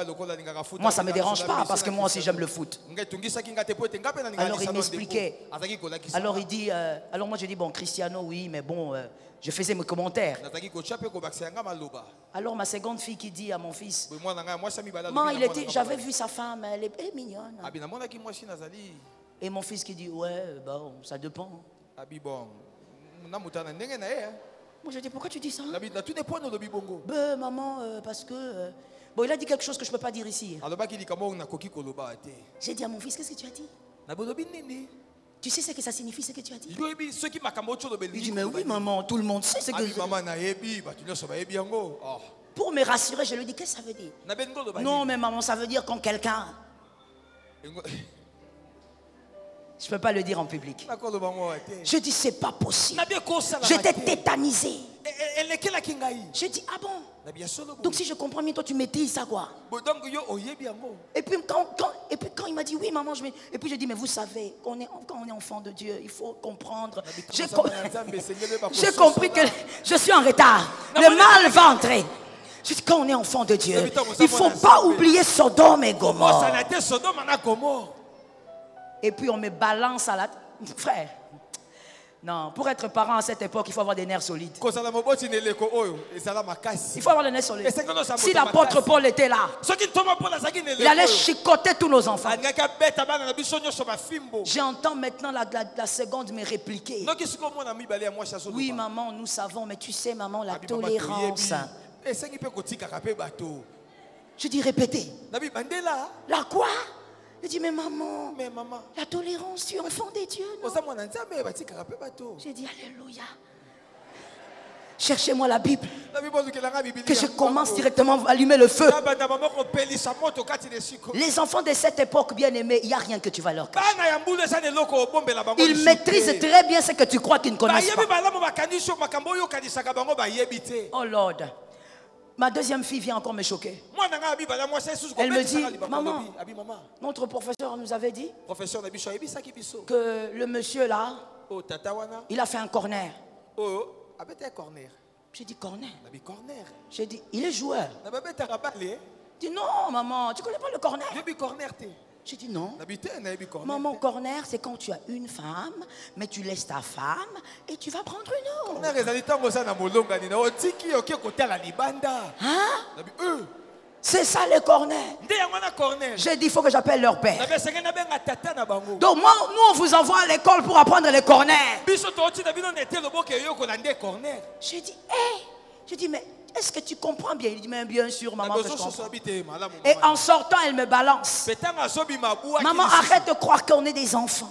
Moi ça ne me dérange pas parce que moi aussi j'aime le foot. Alors il m'expliquait. Alors il dit, alors moi je dis bon Cristiano oui, mais bon, je faisais mes commentaires. Alors ma seconde fille qui dit à mon fils, maman, j'avais vu sa femme, elle est mignonne. Et mon fils qui dit, ouais, bon, ça dépend. Moi je dis, pourquoi tu dis ça? Ben maman, parce que... bon, il a dit quelque chose que je ne peux pas dire ici. J'ai dit à mon fils, qu'est-ce que tu as dit? Tu sais ce que ça signifie, ce que tu as dit? Il dit, mais oui maman, tout le monde sait ce que je dis. Pour me rassurer, je lui dis, qu'est-ce que ça veut dire? Non mais maman, ça veut dire quand quelqu'un... Je ne peux pas le dire en public. Je dis, c'est pas possible. J'étais tétanisé. Je dis, ah bon? Donc si je comprends bien, toi tu maîtrises ça quoi? Et puis quand il m'a dit, oui maman, et puis je dis, mais vous savez, quand on est enfant de Dieu, il faut comprendre. J'ai compris que je suis en retard. Le mal va entrer. Je dis, quand on est enfant de Dieu, il ne faut pas oublier Sodome et Gomorrhe. Et puis on me balance à la... Frère, non, pour être parent à cette époque, il faut avoir des nerfs solides. Il faut avoir des nerfs solides. Si l'apôtre Paul était là, il allait chicoter tous nos enfants. J'entends maintenant la seconde me répliquer. Oui maman, nous savons, mais tu sais maman, la tolérance. Je dis répétez. La quoi? Je dis, mais maman, la tolérance, tu es enfant des dieux. J'ai dit, alléluia. Cherchez-moi la Bible. Que je commence directement à allumer le feu. Les enfants de cette époque, bien aimés, il n'y a rien que tu vas leur cacher. Ils maîtrisent très bien ce que tu crois qu'ils ne connaissent pas. Oh Lord. Ma deuxième fille vient encore me choquer. Elle me dit, maman, notre professeur nous avait dit que le monsieur là, il a fait un corner. J'ai dit corner. J'ai dit, il est joueur. Il dit non maman, tu ne connais pas le corner? J'ai dit non. Maman, corner, c'est quand tu as une femme, mais tu laisses ta femme et tu vas prendre une autre. Hein? C'est ça le corner. J'ai dit, il faut que j'appelle leur père. Donc moi, nous, on vous envoie à l'école pour apprendre les corners. J'ai dit, hé, j'ai dit, mais est-ce que tu comprends bien? Il dit, mais bien sûr, maman, que je comprends. Et en sortant, elle me balance. Maman, arrête de croire qu'on est des enfants.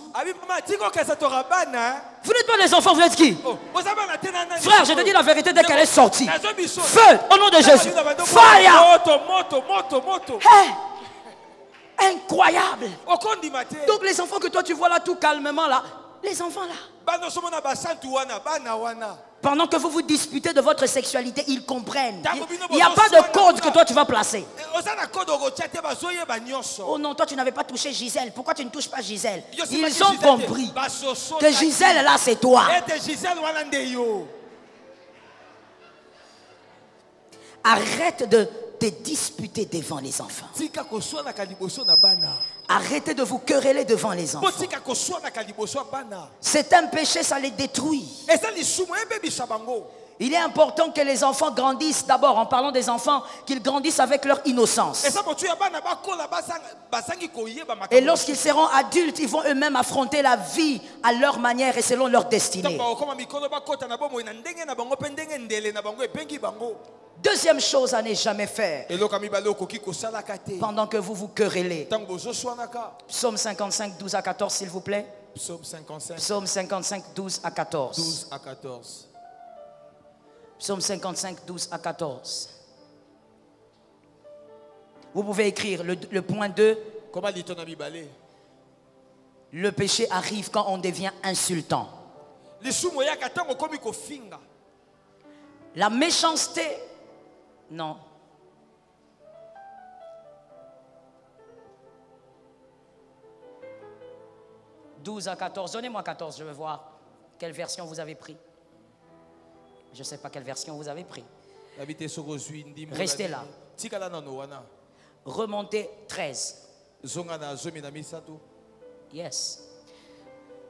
Vous n'êtes pas des enfants, vous êtes qui? Frère, je te dis la vérité dès qu'elle est sortie. Feu, au nom de Jésus. Fire. Hey, incroyable. Donc les enfants que toi tu vois là tout calmement là, les enfants là, pendant que vous vous disputez de votre sexualité, ils comprennent. Il n'y a pas de code que toi tu vas placer. Oh non, toi tu n'avais pas touché Gisèle. Pourquoi tu ne touches pas Gisèle? Ils ont compris que Gisèle là c'est toi. Arrête de te disputer devant les enfants. Arrêtez de vous quereller devant les enfants. C'est un péché, ça les détruit. Il est important que les enfants grandissent d'abord, en parlant des enfants, qu'ils grandissent avec leur innocence. Et lorsqu'ils seront adultes, ils vont eux-mêmes affronter la vie à leur manière et selon leur destinée. Deuxième chose à ne jamais faire pendant que vous vous querellez. Psaume 55, 12 à 14, s'il vous plaît. Psaume 55. Psaume 55, 12 à 14. 12 à 14. Psaume 55, 12 à 14. Vous pouvez écrire le point 2. Comment dit-on à Bibalé? Le péché arrive quand on devient insultant. La méchanceté, non. « 12 à 14. Donnez-moi 14, je veux voir quelle version vous avez pris. Je ne sais pas quelle version vous avez pris. Restez là. Remontez 13. Yes.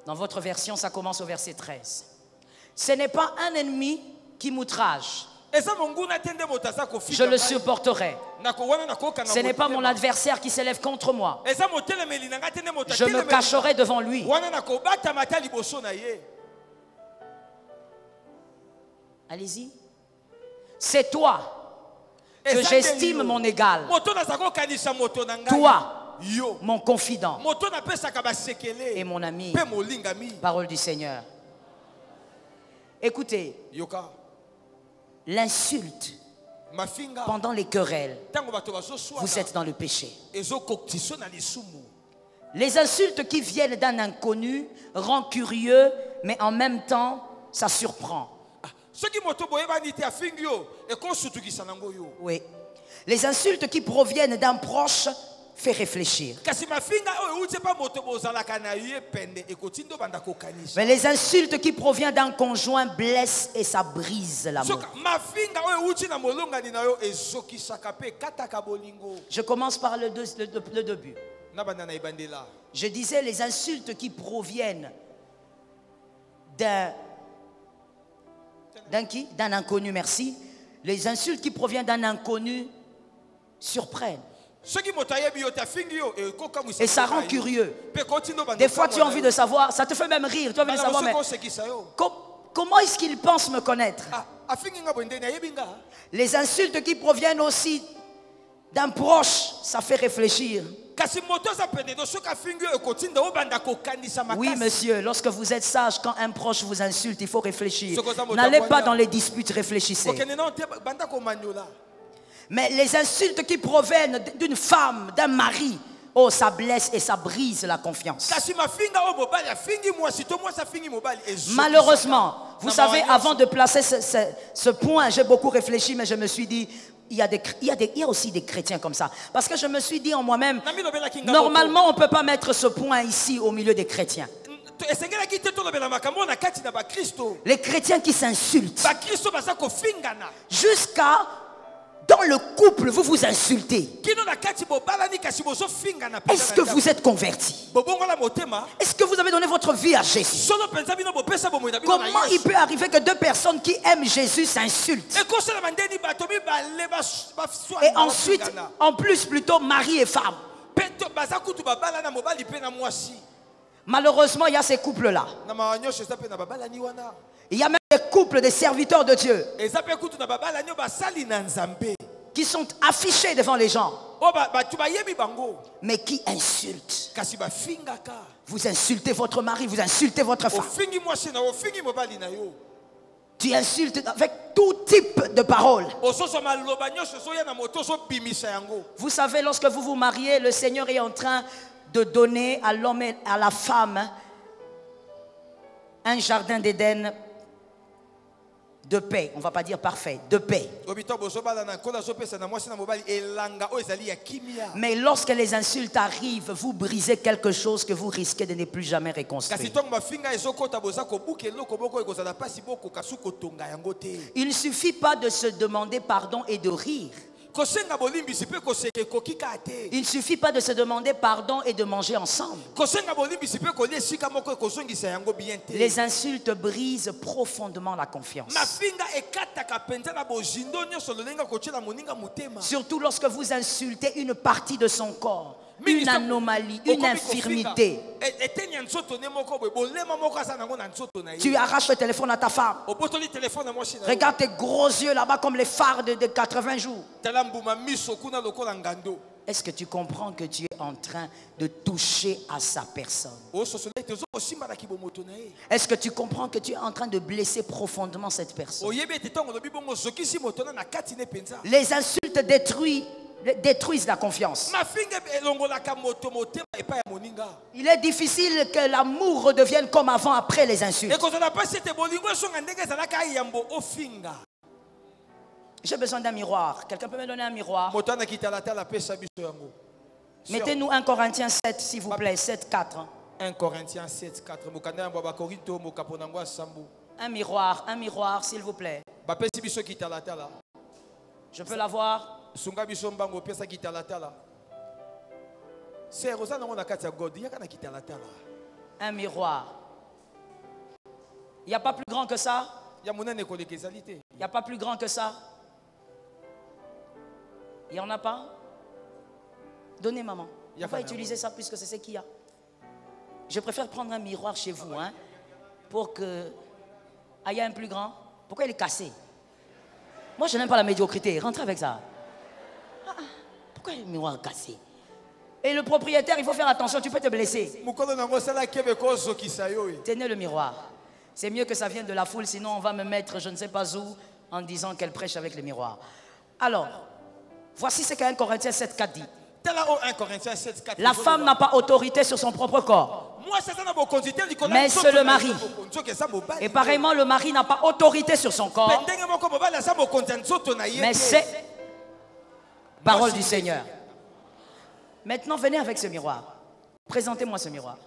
Dans votre version, ça commence au verset 13. Ce n'est pas un ennemi qui m'outrage. Je le supporterai. Ce n'est pas mon adversaire qui s'élève contre moi. Je me cacherai devant lui. Allez-y. C'est toi que j'estime mon égal. Toi, mon confident et mon ami. Parole du Seigneur. Écoutez, l'insulte pendant les querelles, vous êtes dans le péché. Les insultes qui viennent d'un inconnu rendent curieux, mais en même temps, ça surprend. Oui. Les insultes qui proviennent d'un proche fait réfléchir. Mais les insultes qui proviennent d'un conjoint blessent et ça brise l'amour. Je commence par le début. Je disais les insultes qui proviennent d'un inconnu, merci. Les insultes qui proviennent d'un inconnu surprennent. Et ça rend curieux. Des fois, tu as envie de savoir, ça te fait même rire. Tu as envie de savoir, mais comment est-ce qu'il pense me connaître? Les insultes qui proviennent aussi d'un proche, ça fait réfléchir. Oui, monsieur, lorsque vous êtes sage, quand un proche vous insulte, il faut réfléchir. N'allez pas dans les disputes, réfléchissez. Mais les insultes qui proviennent d'une femme, d'un mari, oh, ça blesse et ça brise la confiance. Malheureusement, vous savez, avant de placer ce point, j'ai beaucoup réfléchi, mais je me suis dit, il y a aussi des chrétiens comme ça. Parce que je me suis dit en moi-même, normalement, on ne peut pas mettre ce point ici au milieu des chrétiens. Les chrétiens qui s'insultent. Jusqu'à... Dans le couple, vous vous insultez. Est-ce que vous êtes converti? Est-ce que vous avez donné votre vie à Jésus? Comment il peut arriver que deux personnes qui aiment Jésus s'insultent? Et ensuite, en plus, plutôt mari et femme. Malheureusement, il y a ces couples-là. Il y a même des couples des serviteurs de Dieu qui sont affichés devant les gens, mais qui insultent. Vous insultez votre mari, vous insultez votre femme. Tu insultes avec tout type de paroles. Vous savez, lorsque vous vous mariez, le Seigneur est en train de donner à l'homme et à la femme un jardin d'Éden de paix. On ne va pas dire parfait, de paix. Mais lorsque les insultes arrivent, vous brisez quelque chose que vous risquez de ne plus jamais reconstruire. Il ne suffit pas de se demander pardon et de rire. Il ne suffit pas de se demander pardon et de manger ensemble. Les insultes brisent profondément la confiance. Surtout lorsque vous insultez une partie de son corps. une anomalie, une infirmité. Tu arraches le téléphone à ta femme. Regarde tes gros yeux là-bas comme les phares de 80 jours. Est-ce que tu comprends que tu es en train de toucher à sa personne? Est-ce que tu comprends que tu es en train de blesser profondément cette personne? Les insultes détruisent la confiance. Il est difficile que l'amour redevienne comme avant après les insultes. J'ai besoin d'un miroir. Quelqu'un peut me donner un miroir? Mettez-nous 1 Corinthiens 7, s'il vous plaît. 7, 4. 1 Corinthiens 7, 4. Un miroir, s'il vous plaît. Je peux l'avoir? Un miroir. Il n'y a pas plus grand que ça? Il n'y a pas plus grand que ça? Il n'y en a pas? Donnez, maman. On va utiliser ça puisque c'est ce qu'il y a. Je préfère prendre un miroir chez vous, hein, pour que... Ah, il y a un plus grand? Pourquoi il est cassé? Moi, je n'aime pas la médiocrité. Rentrez avec ça. Pourquoi le miroir est cassé? Et le propriétaire, il faut faire attention, tu peux te blesser. Tenez le miroir. C'est mieux que ça vienne de la foule, sinon on va me mettre je ne sais pas où en disant qu'elle prêche avec le miroir. Alors, voici ce qu'un Corinthiens 7,4 dit. La femme n'a pas autorité sur son propre corps, mais c'est le mari. Et pareillement, le mari n'a pas autorité sur son corps, mais c'est parole du Seigneur. Maintenant, venez avec ce miroir. Présentez-moi ce miroir.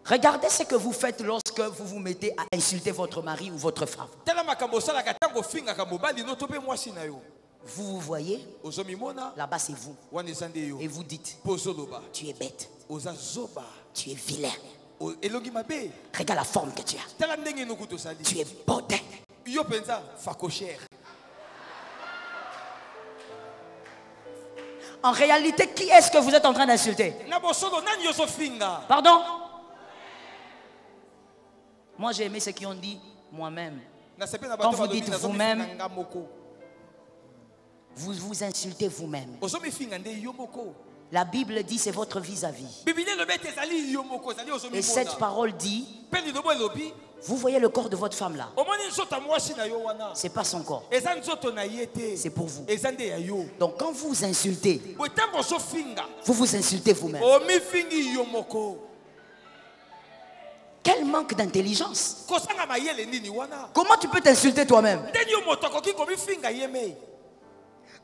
Regardez ce que vous faites lorsque vous vous mettez à insulter votre mari ou votre femme. Vous vous voyez, là-bas c'est vous. Et vous dites, tu es bête, tu es vilain. Regarde la forme que tu as. Tu es bodin. En réalité, qui est-ce que vous êtes en train d'insulter? Pardon? Moi j'ai aimé ce qu'ils ont dit moi-même. Quand vous dites vous-même, vous vous insultez vous-même. La Bible dit c'est votre vis-à-vis. Et cette parole dit, vous voyez le corps de votre femme là. C'est pas son corps. C'est pour vous. Donc quand vous vous insultez, vous vous insultez vous-même. Quel manque d'intelligence. Comment tu peux t'insulter toi-même?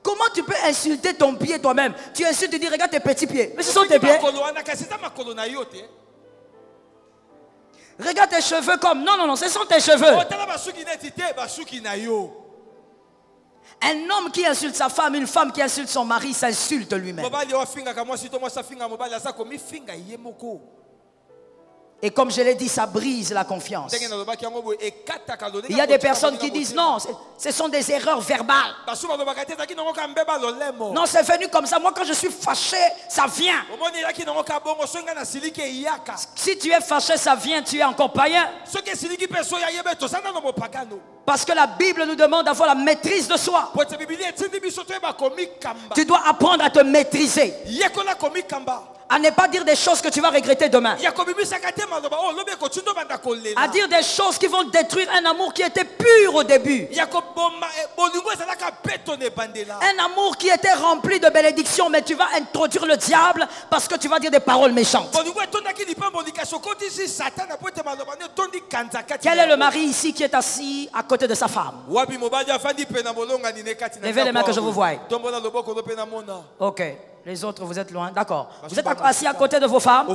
Comment tu peux insulter ton pied toi-même? Tu insultes, tu dis regarde tes petits pieds. Mais ce sont tes pieds. Regarde tes cheveux comme... Non, ce sont tes cheveux. Un homme qui insulte sa femme, une femme qui insulte son mari, s'insulte lui-même. Et comme je l'ai dit, ça brise la confiance. Il y a des personnes qui disent non, ce sont des erreurs verbales. Non, c'est venu comme ça. Moi, quand je suis fâché, ça vient. Si tu es fâché, ça vient, tu es encore païen. Parce que la Bible nous demande d'avoir la maîtrise de soi. Tu dois apprendre à te maîtriser. À ne pas dire des choses que tu vas regretter demain. À dire des choses qui vont détruire un amour qui était pur au début. Un amour qui était rempli de bénédictions, mais tu vas introduire le diable parce que tu vas dire des paroles méchantes. Quel est le mari ici qui est assis à côté de sa femme? Levez les mains que je vous voie. Ok. Les autres, vous êtes loin. D'accord. Vous êtes assis à côté de vos femmes.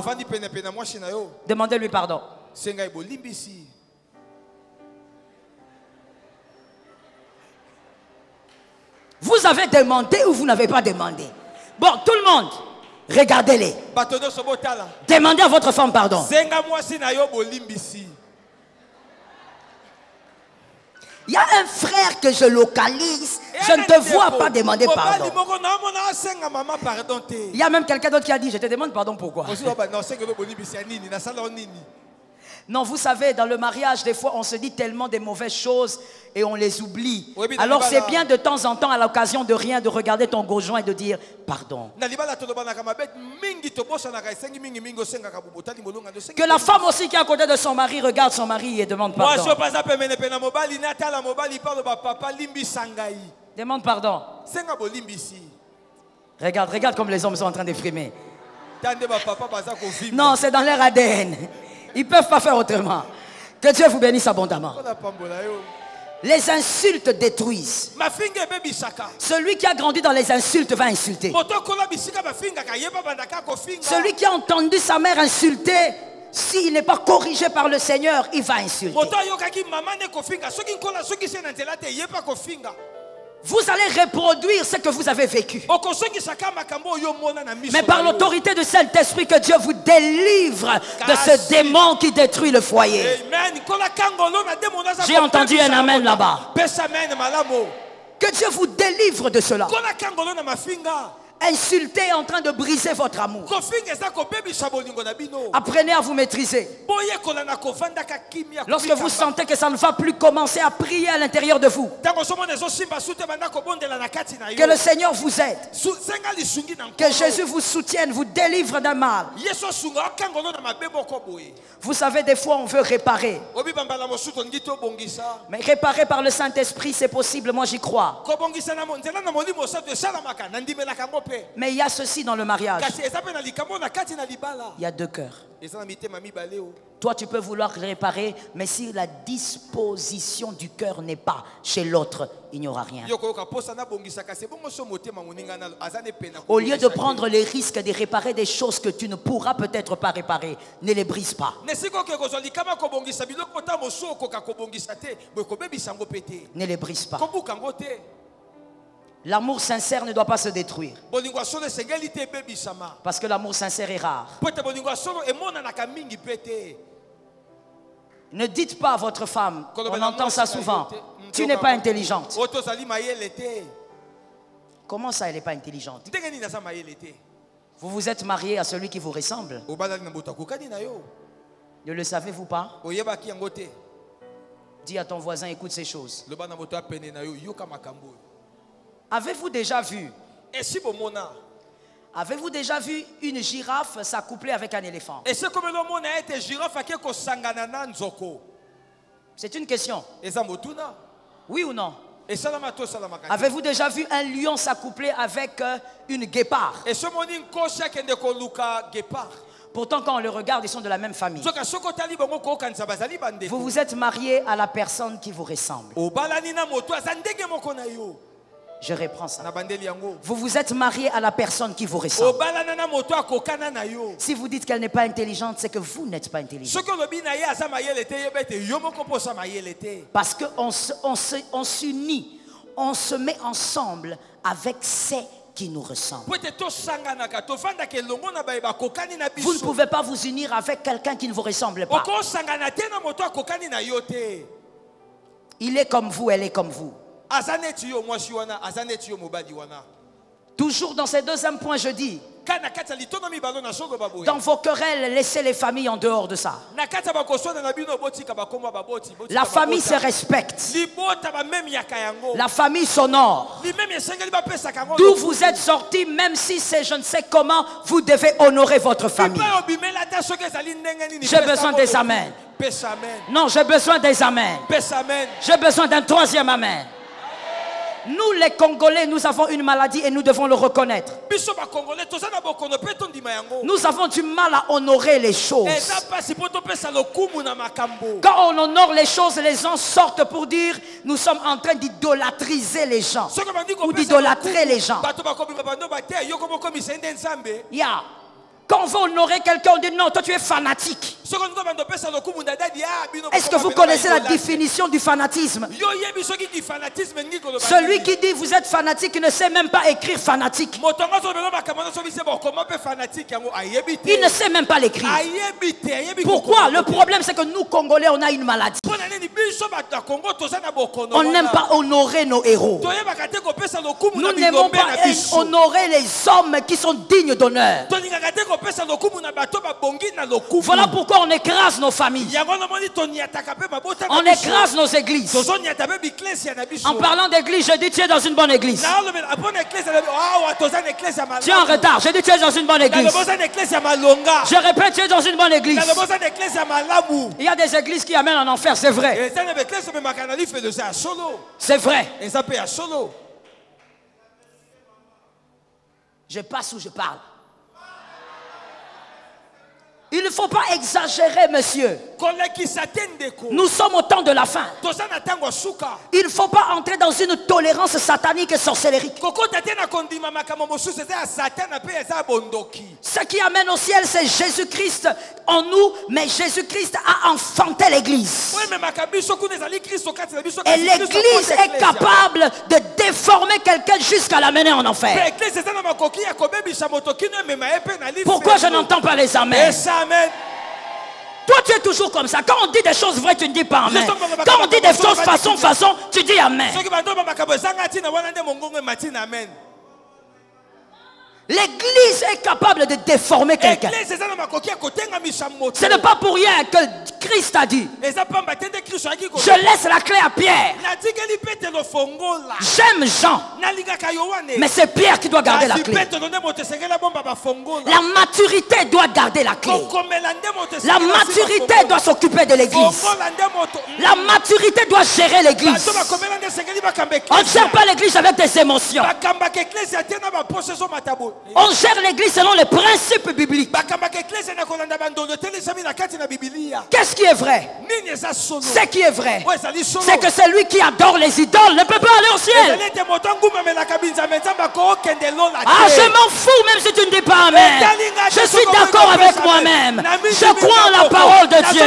Demandez-lui pardon. Vous avez demandé ou vous n'avez pas demandé? Bon, tout le monde, regardez-les. Demandez à votre femme pardon. Il y a un frère que je localise, je ne te vois pas demander pardon. Il y a même quelqu'un d'autre qui a dit, je te demande pardon pourquoi. Non, vous savez, dans le mariage, des fois, on se dit tellement des mauvaises choses et on les oublie. Alors c'est bien de temps en temps, à l'occasion de rien, de regarder ton conjoint et de dire pardon. Que la femme aussi qui est à côté de son mari regarde son mari et demande pardon. Demande pardon. Regarde comme les hommes sont en train de frimer. Non, c'est dans leur ADN. Ils ne peuvent pas faire autrement. Que Dieu vous bénisse abondamment. Les insultes détruisent. Celui qui a grandi dans les insultes va insulter. Celui qui a entendu sa mère insulter, s'il n'est pas corrigé par le Seigneur, il va insulter. Vous allez reproduire ce que vous avez vécu. Mais par l'autorité du Saint-Esprit, que Dieu vous délivre de ce démon qui détruit le foyer. J'ai entendu un amen là-bas. Que Dieu vous délivre de cela. Insulter en train de briser votre amour. Apprenez à vous maîtriser. Lorsque vous sentez que ça ne va plus, commencer à prier à l'intérieur de vous. Que le Seigneur vous aide. Que Jésus vous soutienne, vous délivre d'un mal. Vous savez, des fois on veut réparer. Mais réparer par le Saint-Esprit, c'est possible, moi j'y crois. Mais il y a ceci dans le mariage. Il y a deux cœurs. Toi, tu peux vouloir réparer, mais si la disposition du cœur n'est pas chez l'autre, il n'y aura rien. Au lieu de prendre les risques de réparer des choses que tu ne pourras peut-être pas réparer, ne les brise pas. Ne les brise pas. L'amour sincère ne doit pas se détruire. Parce que l'amour sincère est rare. Ne dites pas à votre femme, on entend ça souvent, tu n'es pas intelligente. Comment ça, elle n'est pas intelligente? Vous vous êtes marié à celui qui vous ressemble. Ne le savez-vous pas? Dis à ton voisin, écoute ces choses. Avez-vous déjà vu? Avez-vous déjà vu une girafe s'accoupler avec un éléphant? C'est une question. Oui ou non? Avez-vous déjà vu un lion s'accoupler avec une guépard? Pourtant, quand on le regarde, ils sont de la même famille. Vous vous êtes marié à la personne qui vous ressemble. Je reprends ça. Vous vous êtes marié à la personne qui vous ressemble. Si vous dites qu'elle n'est pas intelligente, c'est que vous n'êtes pas intelligent. Parce qu'on s'unit, on se met ensemble avec ces qui nous ressemblent. Vous ne pouvez pas vous unir avec quelqu'un qui ne vous ressemble pas. Il est comme vous, elle est comme vous. Toujours dans ces deuxième points, je dis, dans vos querelles, laissez les familles en dehors de ça. La famille se respecte. La famille s'honore. D'où vous êtes sortis, même si c'est je ne sais comment, vous devez honorer votre famille. J'ai besoin des amens. Non, j'ai besoin des amens. J'ai besoin d'un troisième amen. Nous les Congolais, nous avons une maladie et nous devons le reconnaître. Nous avons du mal à honorer les choses. Quand on honore les choses, les gens sortent pour dire nous sommes en train d'idolâtriser les gens ou d'idolâtrer les gens. Quand on veut honorer quelqu'un, on dit non, toi tu es fanatique. Est-ce que vous connaissez la définition du fanatisme? Celui qui dit vous êtes fanatique, il ne sait même pas écrire fanatique. Il ne sait même pas l'écrire. Pourquoi? Le problème c'est que nous Congolais on a une maladie. On n'aime pas honorer nos héros. Nous n'aimons pas honorer les hommes qui sont dignes d'honneur. Voilà pourquoi on écrase nos familles. On écrase nos églises. En parlant d'église, je dis tu es dans une bonne église. Tu es en retard, je dis tu es dans une bonne église. Je répète, tu es dans une bonne église. Il y a des églises qui amènent en enfer, c'est vrai. C'est vrai. Je passe où je parle. Il ne faut pas exagérer, monsieur. Nous sommes au temps de la fin. Il ne faut pas entrer dans une tolérance satanique et sorcellérique. Ce qui amène au ciel, c'est Jésus-Christ en nous, mais Jésus-Christ a enfanté l'Église. Et l'Église est capable de déformer quelqu'un jusqu'à l'amener en enfer. Pourquoi je n'entends pas les amens? Amen. Toi tu es toujours comme ça. Quand on dit des choses vraies, tu ne dis pas amen. Quand on dit des choses façon, tu dis amen. L'Église est capable de déformer quelqu'un. Ce n'est pas pour rien que Christ a dit: je laisse la clé à Pierre. J'aime Jean, mais c'est Pierre qui doit garder la clé. La maturité doit garder la clé. La maturité doit s'occuper de l'Église. La maturité doit gérer l'Église. On ne gère pas l'Église avec des émotions. On gère l'Église selon les principes bibliques. Qu'est-ce qui est vrai? Ce qui est vrai, c'est que celui qui adore les idoles ne peut pas aller au ciel. Ah, je m'en fous même si tu ne dis pas amen. Je suis d'accord avec moi-même. Je crois en la parole de Dieu.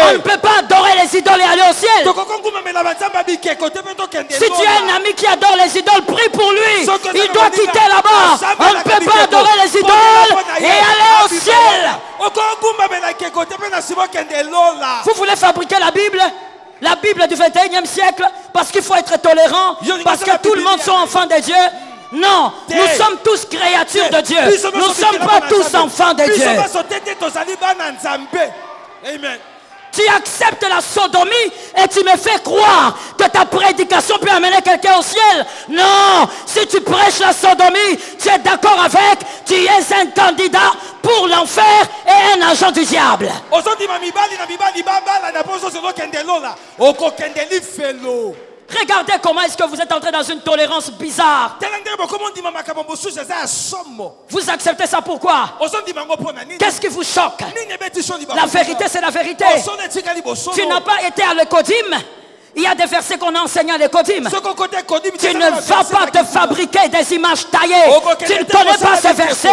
On ne peut pas adorer les idoles et aller au ciel. Si tu as un ami qui adore les idoles, prie pour lui. Il doit quitter là-bas. On ne peut pas adorer les idoles et aller au ciel. Vous voulez fabriquer la Bible du 21e siècle parce qu'il faut être tolérant, parce que tout le monde sont enfants de Dieu? Non, nous sommes tous créatures de Dieu. Nous ne sommes pas tous enfants de Dieu. Amen. Tu acceptes la sodomie et tu me fais croire que ta prédication peut amener quelqu'un au ciel. Non, si tu prêches la sodomie, tu es d'accord avec, tu es un candidat pour l'enfer et un agent du diable. Regardez comment est-ce que vous êtes entré dans une tolérance bizarre. Vous acceptez ça pourquoi? Qu'est-ce qui vous choque? La vérité, c'est la vérité. Tu n'as pas été à l'Ecodim. Il y a des versets qu'on a enseignés à l'Ecodim. Tu ne vas pas te fabriquer des images taillées. Tu ne connais pas ces versets.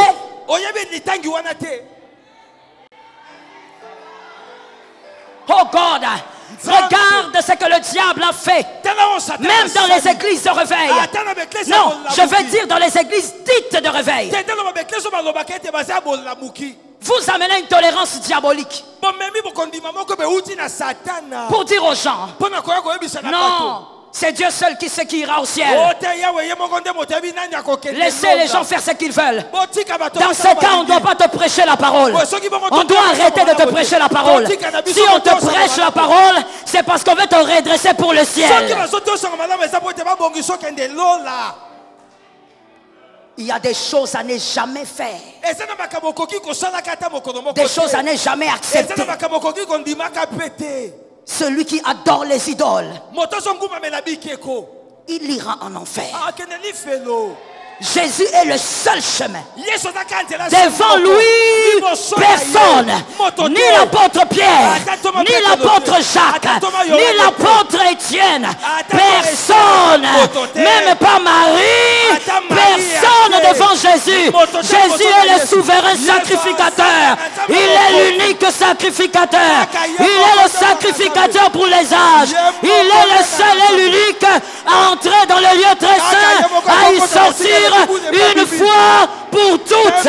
Oh God, regarde ce que le diable a fait. Même dans les églises de réveil. Non, je veux dire dans les églises dites de réveil. Vous amenez une tolérance diabolique pour dire aux gens: non, c'est Dieu seul qui sait qui ira au ciel. Laissez les gens faire ce qu'ils veulent. Dans ce cas, on ne doit pas te prêcher la parole. On doit arrêter de te prêcher la parole. Si on te prêche la parole, c'est parce qu'on veut te redresser pour le ciel. Il y a des choses à ne jamais faire. Des choses à ne jamais accepter. Celui qui adore les idoles, il ira en enfer. Jésus est le seul chemin. Devant lui, personne, ni l'apôtre Pierre, ni l'apôtre Jacques, ni l'apôtre Étienne, personne, même pas Marie, personne devant Jésus. Jésus est le souverain sacrificateur. Il est l'unique sacrificateur. Il est le sacrificateur pour les âges. Il est le seul et l'unique à entrer dans le lieu très saint, à y sortir une fois pour toutes.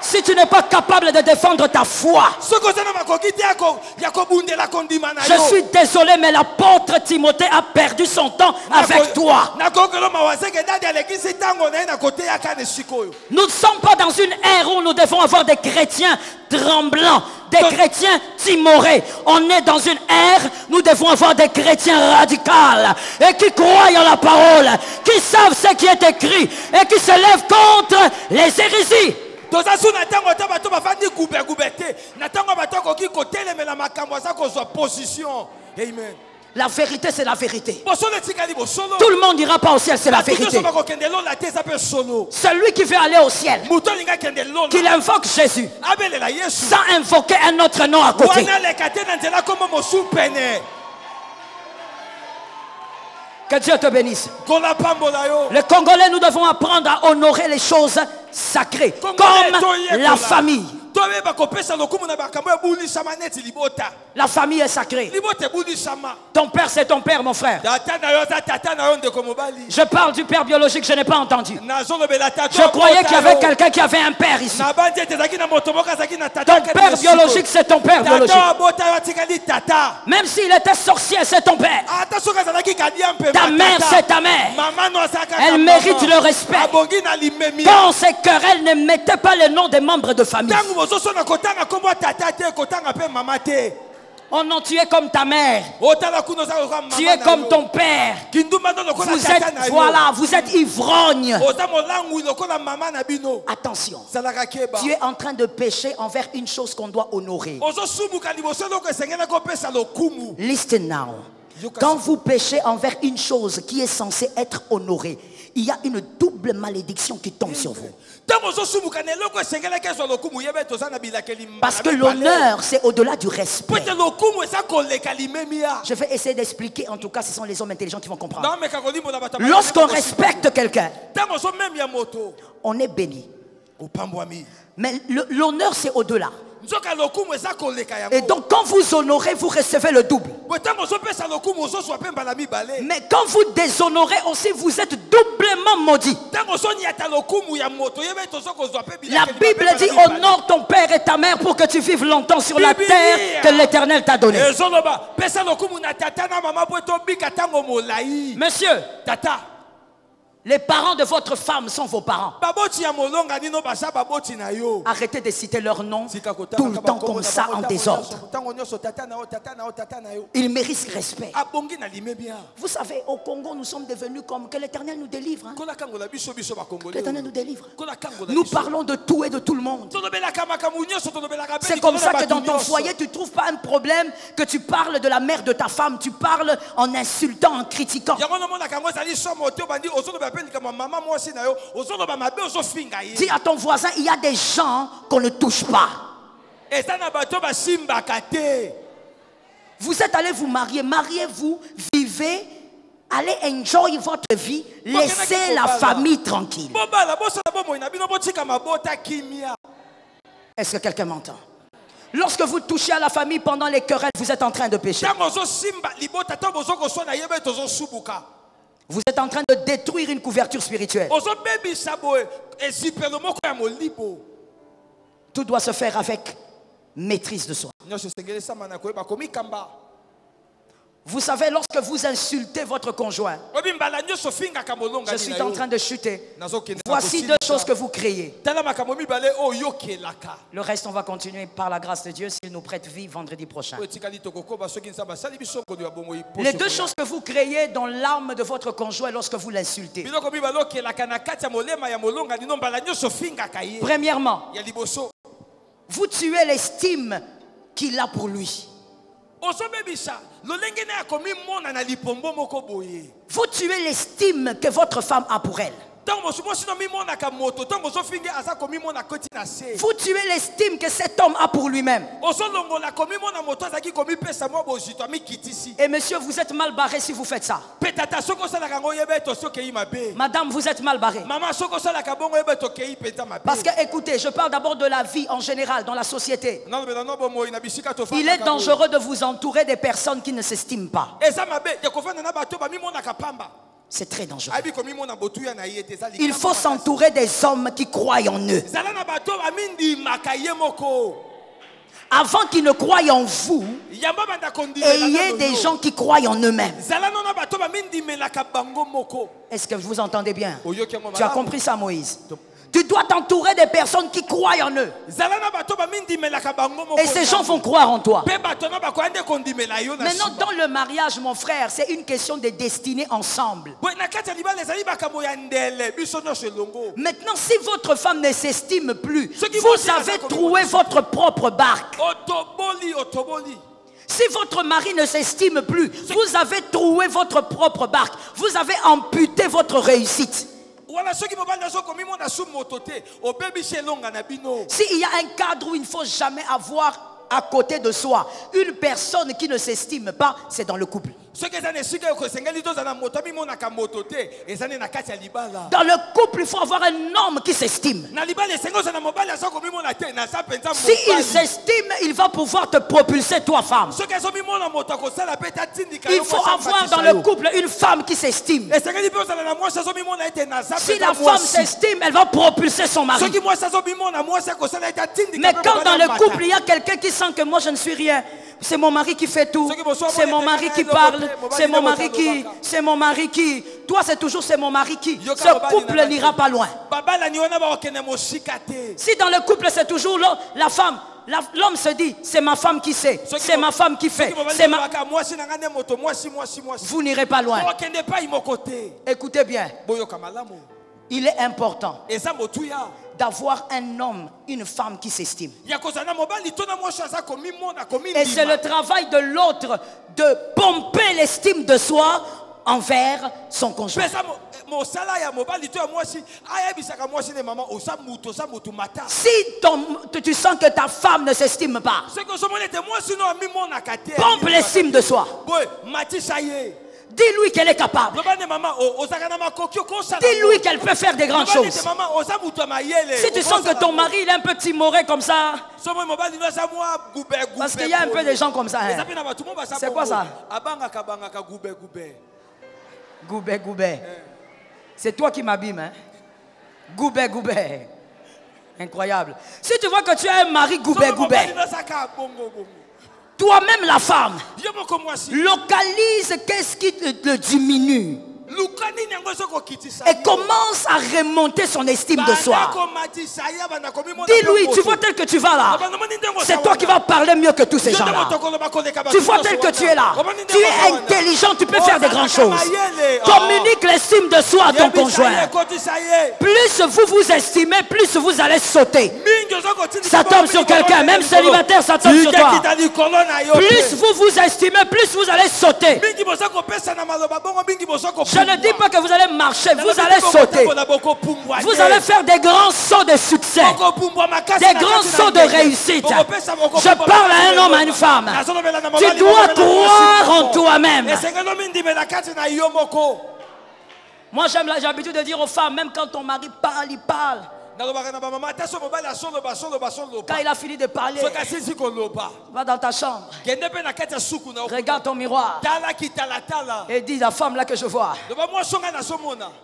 Si tu n'es pas capable de défendre ta foi, je suis désolé, mais l'apôtre Timothée a perdu son temps avec toi. Nous ne sommes pas dans une ère où nous devons avoir des chrétiens tremblants, des chrétiens timorés. On est dans une ère, nous devons avoir des chrétiens radicaux et qui croient en la parole, qui savent ce qui est écrit et qui se lèvent contre les hérésies. Amen. La vérité, c'est la vérité. Tout le monde n'ira pas au ciel, c'est la vérité. Celui qui veut aller au ciel, qu'il invoque Jésus sans invoquer un autre nom à côté. Que Dieu te bénisse. Les Congolais, nous devons apprendre à honorer les choses sacrées, comme la famille. La famille est sacrée. Ton père, c'est ton père, mon frère. Je parle du père biologique, je n'ai pas entendu. Je croyais qu'il y avait quelqu'un qui avait un père ici. Ton père biologique, c'est ton père biologique. Même s'il était sorcier, c'est ton père. Ta mère, c'est ta mère. Elle mérite le respect. Quand ces querelles ne mettaient pas le nom des membres de famille. Oh non, tu es comme ta mère. Tu es comme ton père. Vous êtes, voilà, vous êtes ivrogne. Attention. Tu es en train de pécher envers une chose qu'on doit honorer. Listen now. Quand vous péchez envers une chose qui est censée être honorée, il y a une double malédiction qui tombe sur vous. Parce que l'honneur, c'est au-delà du respect. Je vais essayer d'expliquer, en tout cas, ce sont les hommes intelligents qui vont comprendre. Lorsqu'on respecte quelqu'un, on est béni. Mais l'honneur, c'est au-delà. Et donc quand vous honorez, vous recevez le double. Mais quand vous déshonorez aussi, vous êtes doublement maudit. La Bible dit: honore ton père et ta mère pour que tu vives longtemps sur la terre que l'Éternel t'a donnée. Monsieur, les parents de votre femme sont vos parents. Arrêtez de citer leur nom tout le temps comme ça en désordre. Ils méritent respect. Vous savez, au Congo, nous sommes devenus comme que l'Éternel nous délivre. Hein? L'Éternel nous délivre. Nous parlons de tout et de tout le monde. C'est comme ça que dans ton foyer, tu ne trouves pas un problème que tu parles de la mère de ta femme. Tu parles en insultant, en critiquant. Dis à ton voisin, il y a des gens qu'on ne touche pas. Vous êtes allé vous marier, mariez-vous, vivez, allez enjoy votre vie, laissez la famille tranquille. Est-ce que quelqu'un m'entend? Lorsque vous touchez à la famille pendant les querelles, vous êtes en train de pécher. Vous êtes en train de détruire une couverture spirituelle. Tout doit se faire avec maîtrise de soi. Vous savez, lorsque vous insultez votre conjoint, je suis en train de chuter. Voici deux choses que vous créez. Le reste, on va continuer par la grâce de Dieu s'il nous prête vie vendredi prochain. Les deux choses que vous créez dans l'âme de votre conjoint lorsque vous l'insultez. Premièrement, vous tuez l'estime qu'il a pour lui. Vous tuez l'estime que votre femme a pour elle. Vous tuez l'estime que cet homme a pour lui-même. Et monsieur, vous êtes mal barré si vous faites ça. Madame, vous êtes mal barré. Parce que écoutez, je parle d'abord de la vie en général dans la société. Il est dangereux de vous entourer des personnes qui ne s'estiment pas. C'est très dangereux. Il faut s'entourer des hommes qui croient en eux. Avant qu'ils ne croient en vous, ayez des gens qui croient en eux-mêmes. Est-ce que vous entendez bien? Tu as compris ça, Moïse? Tu dois t'entourer des personnes qui croient en eux. Et ces gens vont croire en toi. Maintenant, dans le mariage, mon frère, c'est une question de destinée ensemble. Maintenant, si votre femme ne s'estime plus, vous avez trouvé votre propre barque. Si votre mari ne s'estime plus, vous avez trouvé votre propre barque. Vous avez amputé votre réussite. S'il y a un cadre où il ne faut jamais avoir à côté de soi une personne qui ne s'estime pas, c'est dans le couple. Dans le couple, il faut avoir un homme qui s'estime. S'il s'estime, il va pouvoir te propulser, toi femme. Il faut avoir dans le couple une femme qui s'estime. Si la femme s'estime, elle va propulser son mari. Mais quand dans le couple, il y a quelqu'un qui sent que moi je ne suis rien, c'est mon mari qui fait tout, c'est mon mari qui parle, c'est mon mari qui, toi c'est toujours c'est mon mari qui, ce couple n'ira pas loin. Si dans le couple c'est toujours la femme, l'homme se dit c'est ma femme qui sait, c'est ma femme qui fait, vous n'irez pas loin. Écoutez bien, il est important d'avoir un homme, une femme qui s'estime. Et c'est le travail de l'autre de pomper l'estime de soi envers son conjoint. Si tu sens que ta femme ne s'estime pas, pompe l'estime de soi. Dis-lui qu'elle est capable. Dis-lui qu'elle peut faire des grandes choses. Si tu sens que ton mari il est un peu timoré comme ça, parce qu'il y a un peu de gens comme ça. Hein. C'est quoi ça? Goubé, goubé. C'est toi qui m'abîmes. Hein? Goubé, goubé. Incroyable. Si tu vois que tu as un mari goubé, goubé, toi-même la femme, localise qu'est-ce qui le diminue et commence à remonter son estime de soi. Dis-lui, tu vois tel que tu vas là, c'est toi qui vas parler mieux que tous ces gens-là. Tu vois tel que tu es là, tu es intelligent, tu peux faire des grandes choses. Communique l'estime de soi à ton conjoint. Plus vous vous estimez, plus vous allez sauter. Ça tombe sur quelqu'un, même célibataire, ça tombe sur toi. Plus vous vous estimez, plus vous allez sauter. Je ne dis pas que vous allez marcher, vous allez sauter. Vous allez faire des grands sauts de succès, des grands sauts de réussite. Je parle à un homme, à une femme. Tu dois croire en toi-même. Moi j'ai l'habitude de dire aux femmes, même quand ton mari parle, il parle. Quand il a fini de parler, va dans ta chambre, regarde ton miroir et dis la femme là que je vois,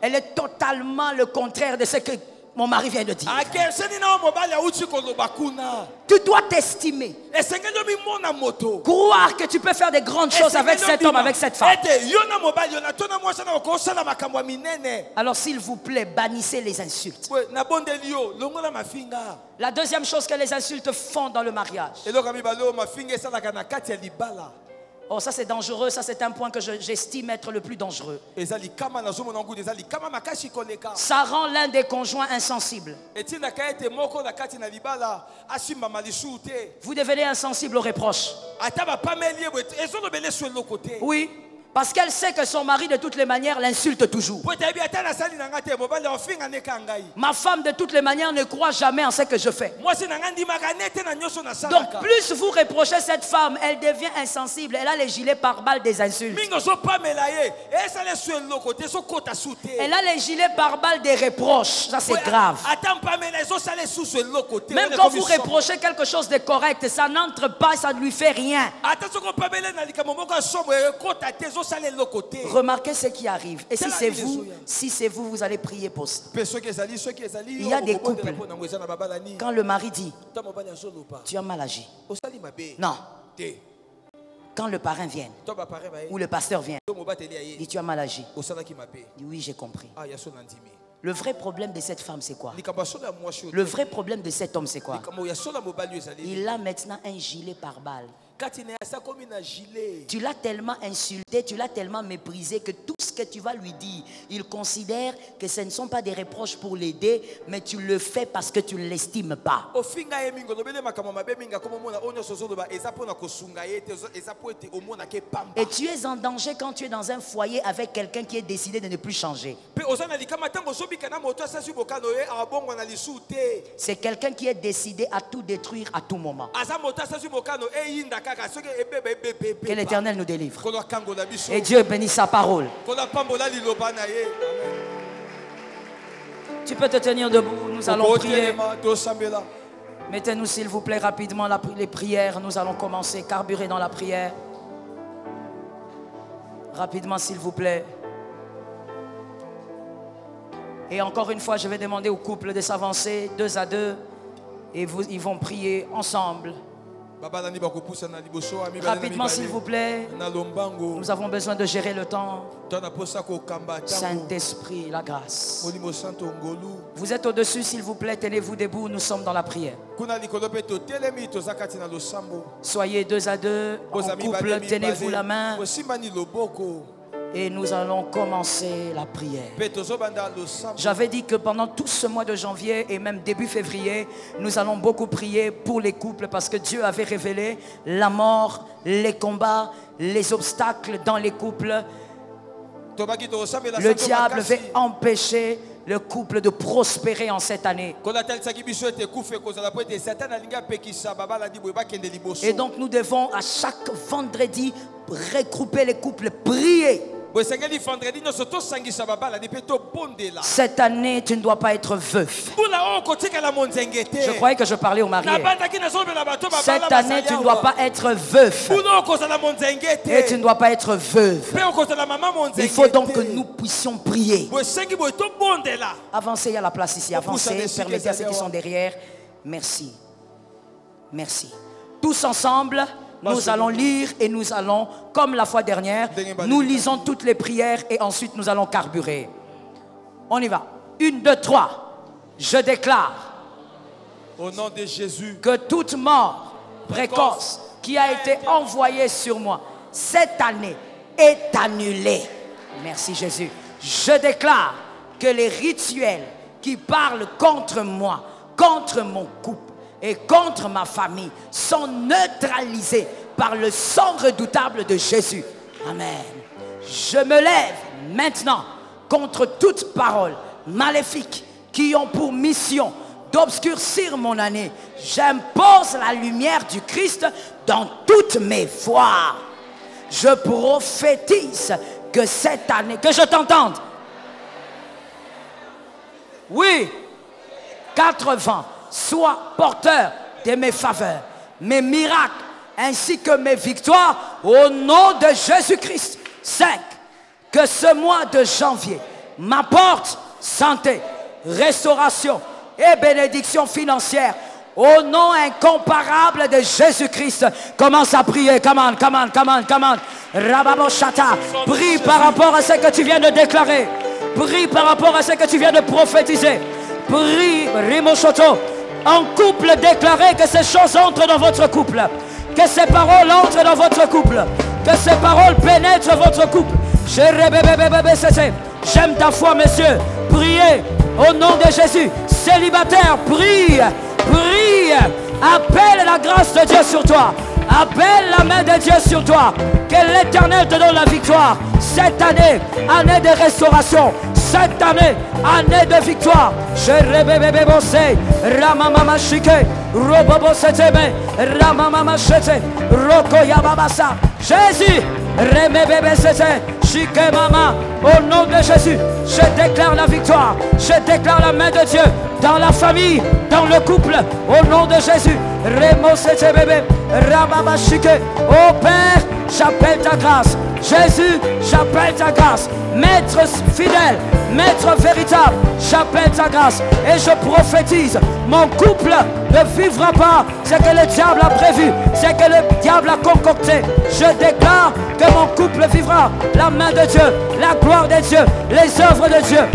elle est totalement le contraire de ce que mon mari vient de dire. Tu dois t'estimer. Croire que tu peux faire des grandes choses avec cet homme, avec cette femme. Alors s'il vous plaît, bannissez les insultes. La deuxième chose que les insultes font dans le mariage, Oh, ça c'est dangereux, ça c'est un point que j'estime être le plus dangereux. Ça rend l'un des conjoints insensible. Vous devenez insensible aux reproches. Oui. Parce qu'elle sait que son mari de toutes les manières l'insulte toujours. Ma femme de toutes les manières ne croit jamais en ce que je fais. Donc plus vous reprochez cette femme, elle devient insensible. Elle a les gilets pare-balles des insultes. Elle a les gilets pare-balles des reproches. Ça c'est grave. Même quand vous reprochez quelque chose de correct, ça n'entre pas, ça ne lui fait rien. Remarquez ce qui arrive. Et si c'est vous, vous allez prier pour ça. Il y a des couples. Quand le mari dit, tu as mal agi. Non. Quand le parrain vient, ou le pasteur vient, dit, tu as mal agi. Dit, oui, j'ai compris. Le vrai problème de cette femme, c'est quoi? Le vrai problème de cet homme, c'est quoi? Il a maintenant un gilet pare-balles. Tu l'as tellement insulté, tu l'as tellement méprisé que tout ce que tu vas lui dire, il considère que ce ne sont pas des reproches pour l'aider, mais tu le fais parce que tu ne l'estimes pas. Et tu es en danger quand tu es dans un foyer avec quelqu'un qui est décidé de ne plus changer. C'est quelqu'un qui est décidé à tout détruire à tout moment. Que l'Éternel nous délivre. Et Dieu bénisse sa parole. Tu peux te tenir debout, nous allons prier. Mettez-nous s'il vous plaît rapidement les prières. Nous allons commencer, carburer dans la prière. Rapidement s'il vous plaît. Et encore une fois, je vais demander au couple de s'avancer 2 à 2. Et ils vont prier ensemble. Rapidement s'il vous plaît. Nous avons besoin de gérer le temps. Saint-Esprit, la grâce. Vous êtes au-dessus s'il vous plaît. Tenez-vous debout, nous sommes dans la prière. Soyez 2 à 2 en couple, tenez-vous la main. Et nous allons commencer la prière. J'avais dit que pendant tout ce mois de janvier et même début février, nous allons beaucoup prier pour les couples parce que Dieu avait révélé la mort, les combats, les obstacles dans les couples. Le diable veut empêcher le couple de prospérer en cette année. Et donc nous devons à chaque vendredi regrouper les couples, prier. Cette année, tu ne dois pas être veuf. Je croyais que je parlais aux mariés. Cette année, tu ne dois pas être veuf. Et tu ne dois pas être veuve. Il faut donc que nous puissions prier. Avancez, il y a la place ici. Avancez, permettez à ceux qui sont derrière. Merci. Merci. Tous ensemble. Nous allons lire et nous allons, comme la fois dernière, nous lisons toutes les prières et ensuite nous allons carburer. On y va. 1, 2, 3. Je déclare au nom de Jésus que toute mort précoce qui a été envoyée sur moi cette année est annulée. Merci Jésus. Je déclare que les rituels qui parlent contre moi, contre mon couple, et contre ma famille sont neutralisés par le sang redoutable de Jésus. Amen. Je me lève maintenant contre toute parole maléfique qui ont pour mission d'obscurcir mon année. J'impose la lumière du Christ dans toutes mes voies. Je prophétise que cette année, que je t'entende. Oui, 80. Sois porteur de mes faveurs, mes miracles, ainsi que mes victoires, au nom de Jésus-Christ. 5. Que ce mois de janvier m'apporte santé, restauration et bénédiction financière, au nom incomparable de Jésus-Christ. Commence à prier, come on. Rababoshata, prie par rapport à ce que tu viens de déclarer. Prie par rapport à ce que tu viens de prophétiser. Prie, Rimoshoto. En couple, déclarez que ces choses entrent dans votre couple. Que ces paroles entrent dans votre couple. Que ces paroles pénètrent votre couple. J'aime ta foi, messieurs. Priez au nom de Jésus. Célibataire, prie. Prie. Appelle la grâce de Dieu sur toi. Appelle la main de Dieu sur toi. Que l'Éternel te donne la victoire. Cette année, année de restauration. Cette année, année de victoire. Je rébébébé bossé. Ramamama chike. Robobo setebe. Ramamama chete. Roko yababasa. Jésus. Remébébé sete. Chike mama. Au nom de Jésus, je déclare la victoire. Je déclare la main de Dieu dans la famille, dans le couple. Au nom de Jésus. Remo sete bébé. Ramama chike. Oh Père, j'appelle ta grâce. Jésus, j'appelle ta grâce. Maître fidèle, maître véritable, j'appelle ta grâce. Et je prophétise, mon couple ne vivra pas ce que le diable a prévu, ce que le diable a concocté. Je déclare que mon couple vivra la main de Dieu, la gloire de Dieu, les œuvres de Dieu.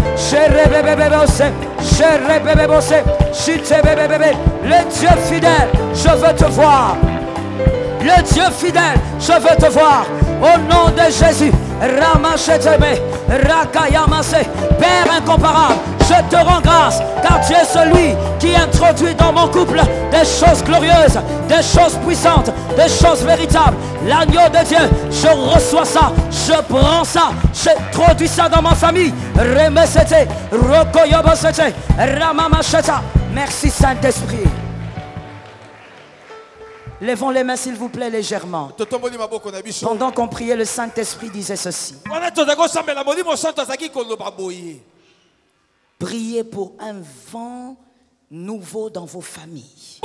Le Dieu fidèle, je veux te voir. Le Dieu fidèle, je veux te voir. Au nom de Jésus. Ramachetebe, Rakayamase. Père incomparable, je te rends grâce, car tu es celui qui introduit dans mon couple des choses glorieuses, des choses puissantes, des choses véritables. L'agneau de Dieu, je reçois ça, je prends ça, j'introduis ça dans ma famille. Remesete, Rokoyobosete, Ramamacheta. Merci Saint-Esprit. Levons les mains s'il vous plaît légèrement. Pendant qu'on priait, le Saint-Esprit disait ceci. Priez pour un vent nouveau dans vos familles.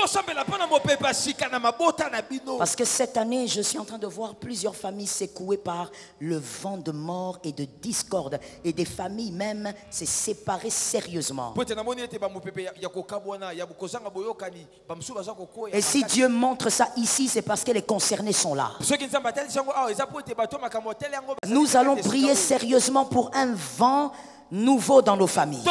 Parce que cette année, je suis en train de voir plusieurs familles secouées par le vent de mort et de discorde. Et des familles même se séparer sérieusement. Et si Dieu montre ça ici, c'est parce que les concernés sont là. Nous allons prier sérieusement pour un vent nouveau dans nos familles.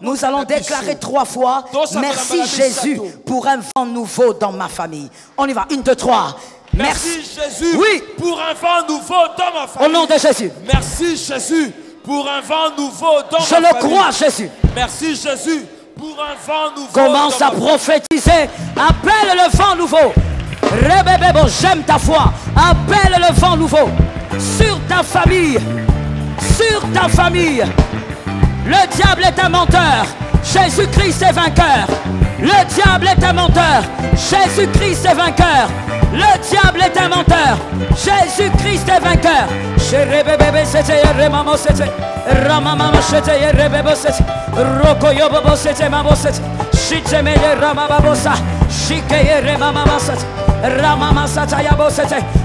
Nous allons déclarer 3 fois merci Jésus pour un vent nouveau dans ma famille. On y va, 1, 2, 3. Merci Jésus pour un vent nouveau dans ma famille. Au nom de Jésus. Merci Jésus pour un vent nouveau dans ma famille. Je le crois Jésus. Merci Jésus pour un vent nouveau. Commence à prophétiser. Appelle le vent nouveau. Rebébébo, j'aime ta foi. Appelle le vent nouveau sur ta famille. Sur ta famille. Le diable est un menteur. Jésus-Christ est vainqueur. Le diable est un menteur. Jésus-Christ est vainqueur. Le diable est un menteur. Jésus-Christ est vainqueur.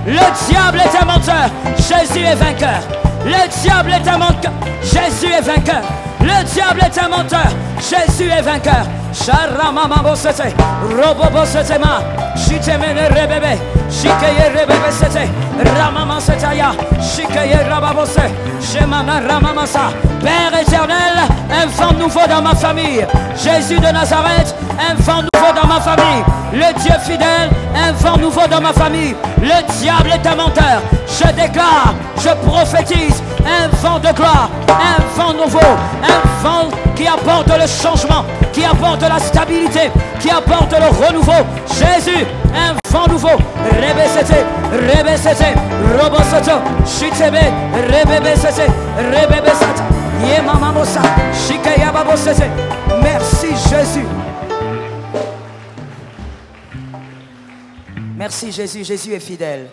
Le diable est un menteur. Jésus est vainqueur. Le diable est un menteur. Jésus est vainqueur. Le diable est un menteur. Jésus est vainqueur. Sharamama bosete, robobo setema, shitemene rebebe, shikeye rebebe sete, ramama setaya, shikeye rababose, shemana ramamasa. Père éternel, un vent nouveau dans ma famille. Jésus de Nazareth, un vent nouveau dans ma famille. Le Dieu fidèle, un vent nouveau dans ma famille. Le diable est un menteur. Je déclare, je prophétise un vent de gloire, un vent nouveau, un vent qui apporte le changement, qui apporte la stabilité, qui apporte le renouveau. Jésus, un vent nouveau. Rebesete, rebesete, robosoto, shitebe, rebebesete, rebebesata, yemamamosa, shikayababosete. Merci Jésus. Merci Jésus, Jésus est fidèle.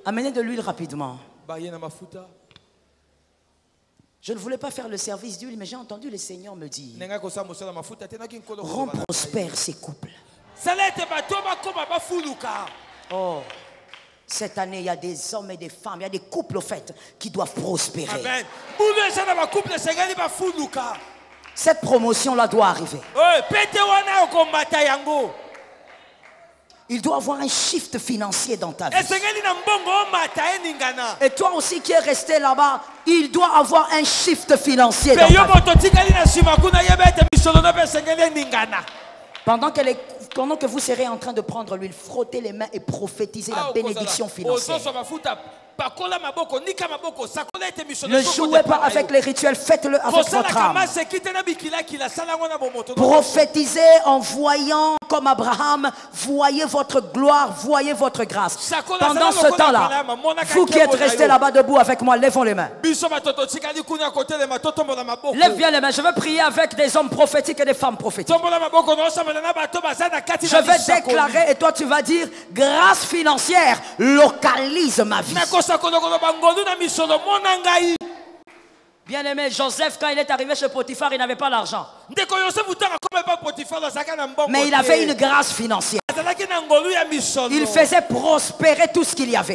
Amenez de l'huile rapidement. Je ne voulais pas faire le service d'huile, mais j'ai entendu le Seigneur me dire: rends prospère ces couples. Oh, cette année, il y a des hommes et des femmes, il y a des couples au fait qui doivent prospérer. Amen. Cette promotion-là doit arriver. Il doit avoir un shift financier dans ta vie. Et toi aussi qui es resté là-bas, il doit avoir un shift financier dans ta vie. Pendant que vous serez en train de prendre l'huile, frottez les mains et prophétisez la bénédiction financière. Ne jouez pas avec les rituels, faites-le avec votre âme. Prophétisez en voyant comme Abraham, voyez votre gloire, voyez votre grâce. Pendant ce temps-là, vous qui êtes restés là-bas debout avec moi, levons les mains. Lève bien les mains, je veux prier avec des hommes prophétiques et des femmes prophétiques. Je vais déclarer et toi tu vas dire, grâce financière localise ma vie. Bien aimé, Joseph, quand il est arrivé chez Potiphar, il n'avait pas l'argent. Mais il avait une grâce financière. Il faisait prospérer tout ce qu'il y avait.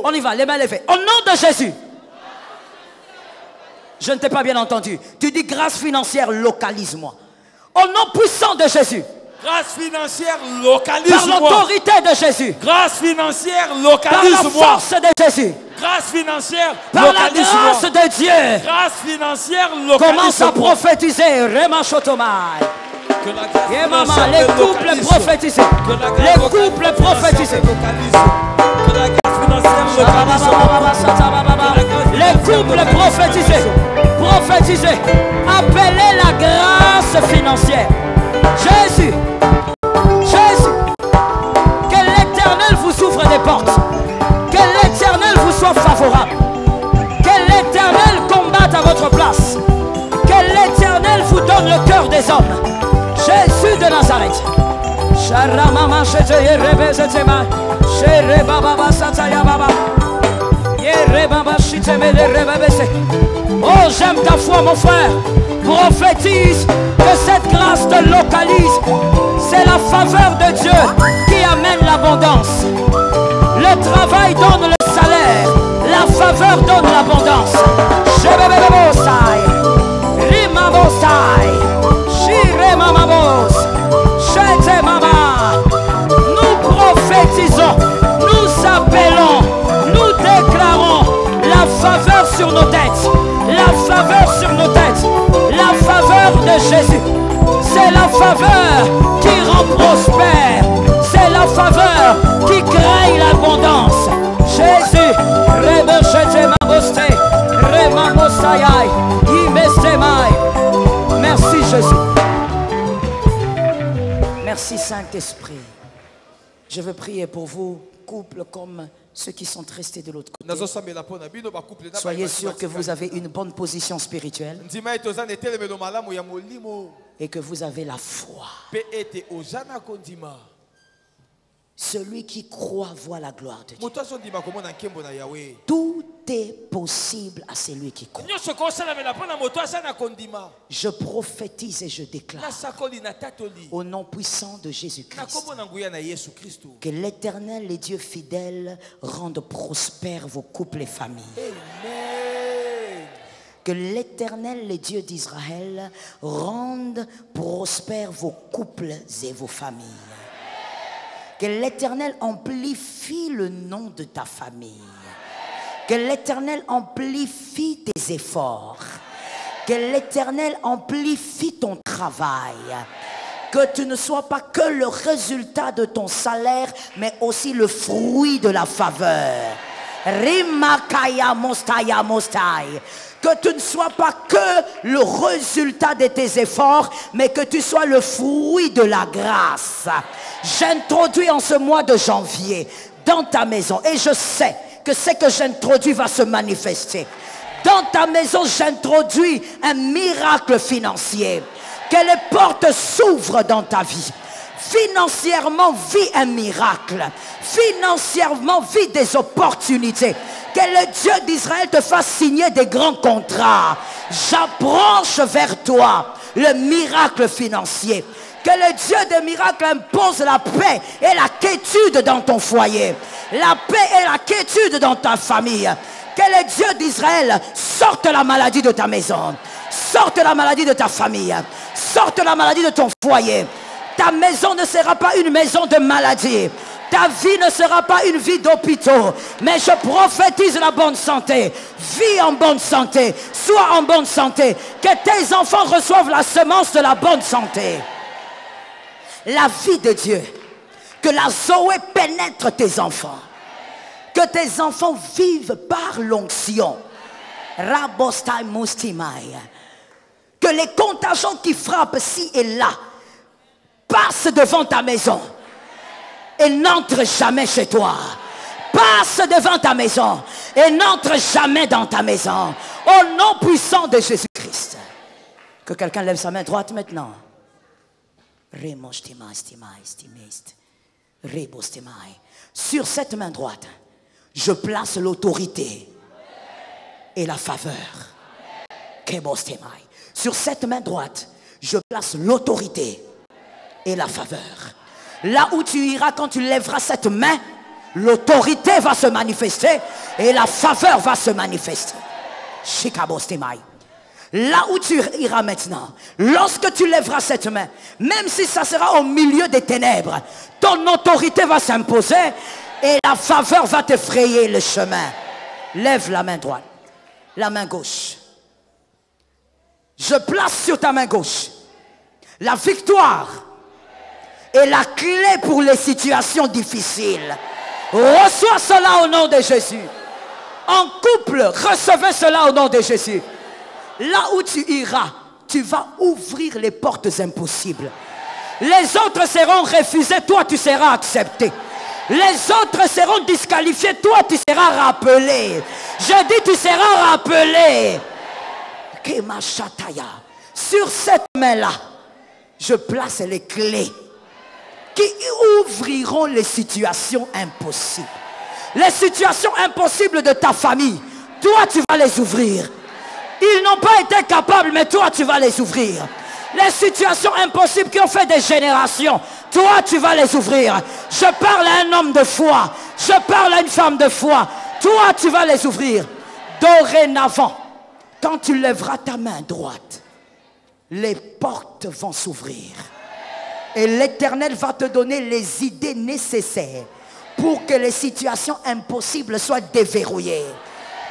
On y va, les mains levées. Au nom de Jésus. Je ne t'ai pas bien entendu. Tu dis grâce financière, localise-moi. Au nom puissant de Jésus. Grâce financière, localise-moi. Par l'autorité de Jésus. Grâce financière, localise-moi. Par la force de Jésus. Grâce financière, par la grâce de Dieu. Grâce financière, localise-moi. Commence à prophétiser. Rema Shotomai. Les couples prophétisés. Les couples prophétisés. Les couples prophétisés. Prophétisez. Appelez la grâce financière. Jésus. Jésus. Que l'Éternel vous ouvre des portes. Que l'Éternel vous soit favorable. Que l'Éternel combatte à votre place. Que l'Éternel vous donne le cœur des hommes. Jésus de Nazareth. Oh, j'aime ta foi, mon frère. Prophétise que cette grâce te localise. C'est la faveur de Dieu qui amène l'abondance. Le travail donne le salaire. La faveur donne l'abondance. Nous prophétisons, nous appelons, nous déclarons la faveur sur nos têtes. La faveur sur nos têtes. La faveur de Jésus. C'est la faveur qui rend prospère. C'est la faveur qui crée l'abondance. Jésus, merci Jésus. Merci Saint-Esprit. Je veux prier pour vous, couples comme ceux qui sont restés de l'autre côté. Soyez sûrs que vous avez une bonne position spirituelle et que vous avez la foi. Celui qui croit voit la gloire de Dieu. Tout est possible à celui qui croit. Je prophétise et je déclare au nom puissant de Jésus-Christ que l'Éternel, les dieux fidèles, rendent prospères vos couples et familles. Amen. Que l'Éternel, les dieux d'Israël, rendent prospères vos couples et vos familles. Que l'Éternel amplifie le nom de ta famille. Que l'Éternel amplifie tes efforts. Que l'Éternel amplifie ton travail. Que tu ne sois pas que le résultat de ton salaire, mais aussi le fruit de la faveur. Rimakaya mostaya mostai. Que tu ne sois pas que le résultat de tes efforts, mais que tu sois le fruit de la grâce. J'introduis en ce mois de janvier dans ta maison, et je sais que ce que j'introduis va se manifester. Dans ta maison, j'introduis un miracle financier. Que les portes s'ouvrent dans ta vie. Financièrement, vis un miracle. Financièrement, vis des opportunités. Que le Dieu d'Israël te fasse signer des grands contrats. J'approche vers toi le miracle financier. Que le Dieu des miracles impose la paix et la quiétude dans ton foyer. La paix et la quiétude dans ta famille. Que le Dieu d'Israël sorte la maladie de ta maison. Sorte la maladie de ta famille. Sorte la maladie de ton foyer. Ta maison ne sera pas une maison de maladie. ta vie ne sera pas une vie d'hôpitaux, mais je prophétise la bonne santé. Vis en bonne santé, sois en bonne santé. Que tes enfants reçoivent la semence de la bonne santé. La vie de Dieu, que la Zoé pénètre tes enfants. Que tes enfants vivent par l'onction. Rabostai mustimai. Que les contagions qui frappent ci et là passent devant ta maison et n'entrent jamais chez toi. Passe devant ta maison et n'entre jamais dans ta maison. Au nom puissant de Jésus-Christ. Que quelqu'un lève sa main droite maintenant. Sur cette main droite, je place l'autorité et la faveur. Sur cette main droite, je place l'autorité et la faveur. Là où tu iras, quand tu lèveras cette main, l'autorité va se manifester et la faveur va se manifester. Là où tu iras maintenant, lorsque tu lèveras cette main, même si ça sera au milieu des ténèbres, ton autorité va s'imposer et la faveur va te frayer le chemin. Lève la main droite, la main gauche. Je place sur ta main gauche la victoire et la clé pour les situations difficiles. Reçois cela au nom de Jésus. En couple, recevez cela au nom de Jésus. Là où tu iras, tu vas ouvrir les portes impossibles. Les autres seront refusés, toi tu seras accepté. Les autres seront disqualifiés, toi tu seras rappelé. Je dis tu seras rappelé. Sur cette main-là, je place les clés qui ouvriront les situations impossibles. Les situations impossibles de ta famille, toi tu vas les ouvrir. Ils n'ont pas été capables, mais toi tu vas les ouvrir. Les situations impossibles qui ont fait des générations, toi tu vas les ouvrir. Je parle à un homme de foi, je parle à une femme de foi, toi tu vas les ouvrir. Dorénavant, quand tu lèveras ta main droite, les portes vont s'ouvrir. Et l'Éternel va te donner les idées nécessaires pour que les situations impossibles soient déverrouillées.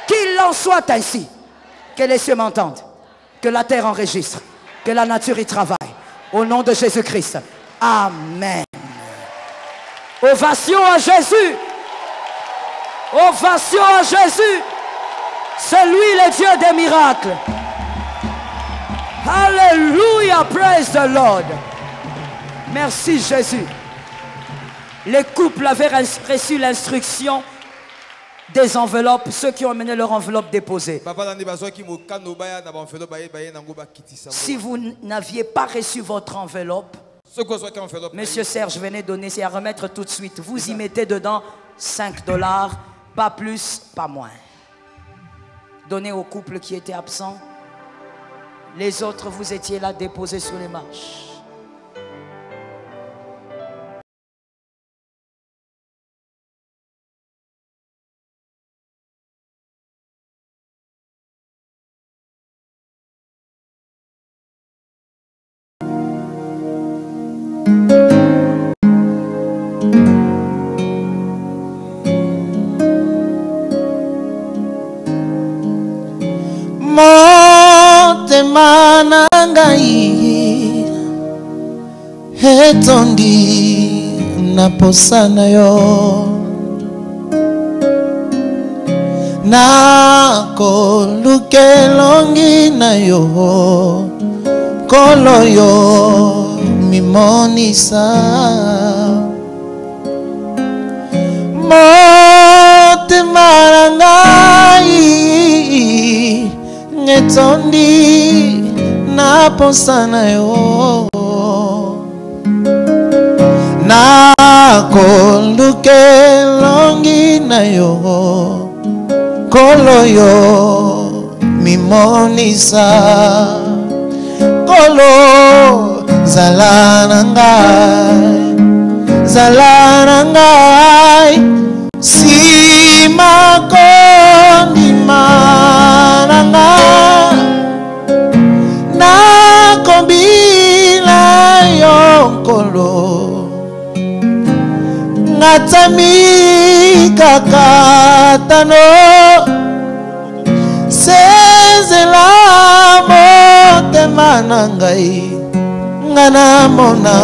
Qu'il en soit ainsi. Que les cieux m'entendent. Que la terre enregistre. Que la nature y travaille. Au nom de Jésus-Christ. Amen. Ovation à Jésus. Ovation à Jésus. C'est lui le Dieu des miracles. Alléluia. Praise the Lord. Merci Jésus. Les couples avaient reçu l'instruction des enveloppes, ceux qui ont amené leur enveloppe déposée. Si vous n'aviez pas reçu votre enveloppe, Monsieur Serge, venez donner, c'est à remettre tout de suite. Vous y mettez dedans $5, pas plus, pas moins. Donnez au couple qui était absent. Les autres, vous étiez là déposés sur les marches. Motema na ngai etondi na posa na yo na kolukelongi na yo kolo yo mimonisa motema na ngai etondi na posa na yo na kolukelongi na yo kolo yo mimonisa kolo zala na ngai sima kondima na ngai nakombila yo nkolo ngatami kakatano sezela motema na ngai ngana mona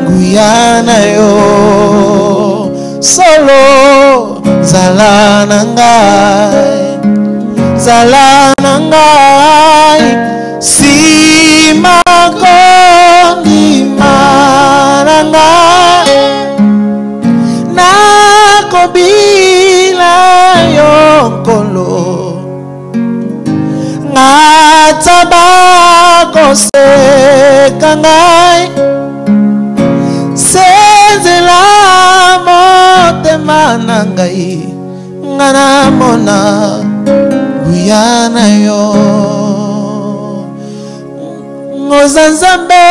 nguya na yo solo zala na ngai simako ndimana nakobila yo nkolo ngatabako seka ngai senzela motema na ngai ngana mona nguya na yo ngozanzambe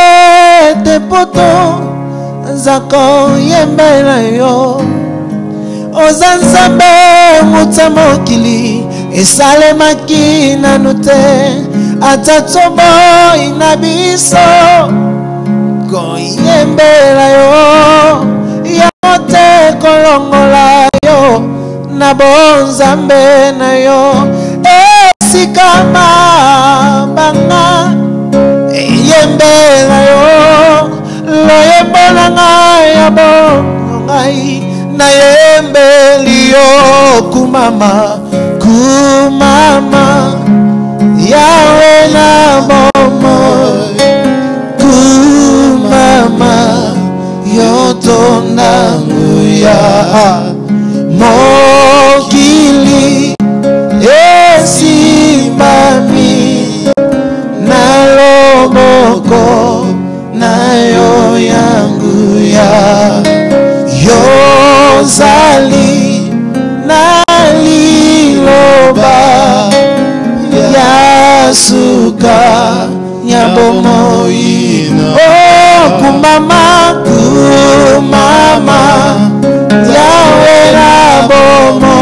te poto nzako yembela yo ozanzambe muta mokili esalemaki nanu te ata tomoi na biso koyembela yo yango te kolongola yo na bonzambe na yo esika mabanga eyembela yo loyembo na ngai ya bongo ngai nayembeli yo kumama yawe na bomo kumama yotonda nguya mokili esimbami na loboko nayo yangu ya yozali naliloba yasuka nyabomoina kumama yawe na bomo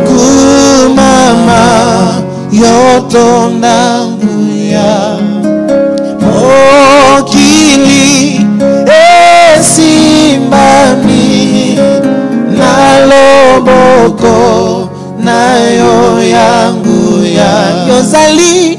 kumama yotonda nguya mokili esimbami na loboko nayo yangu ya yozali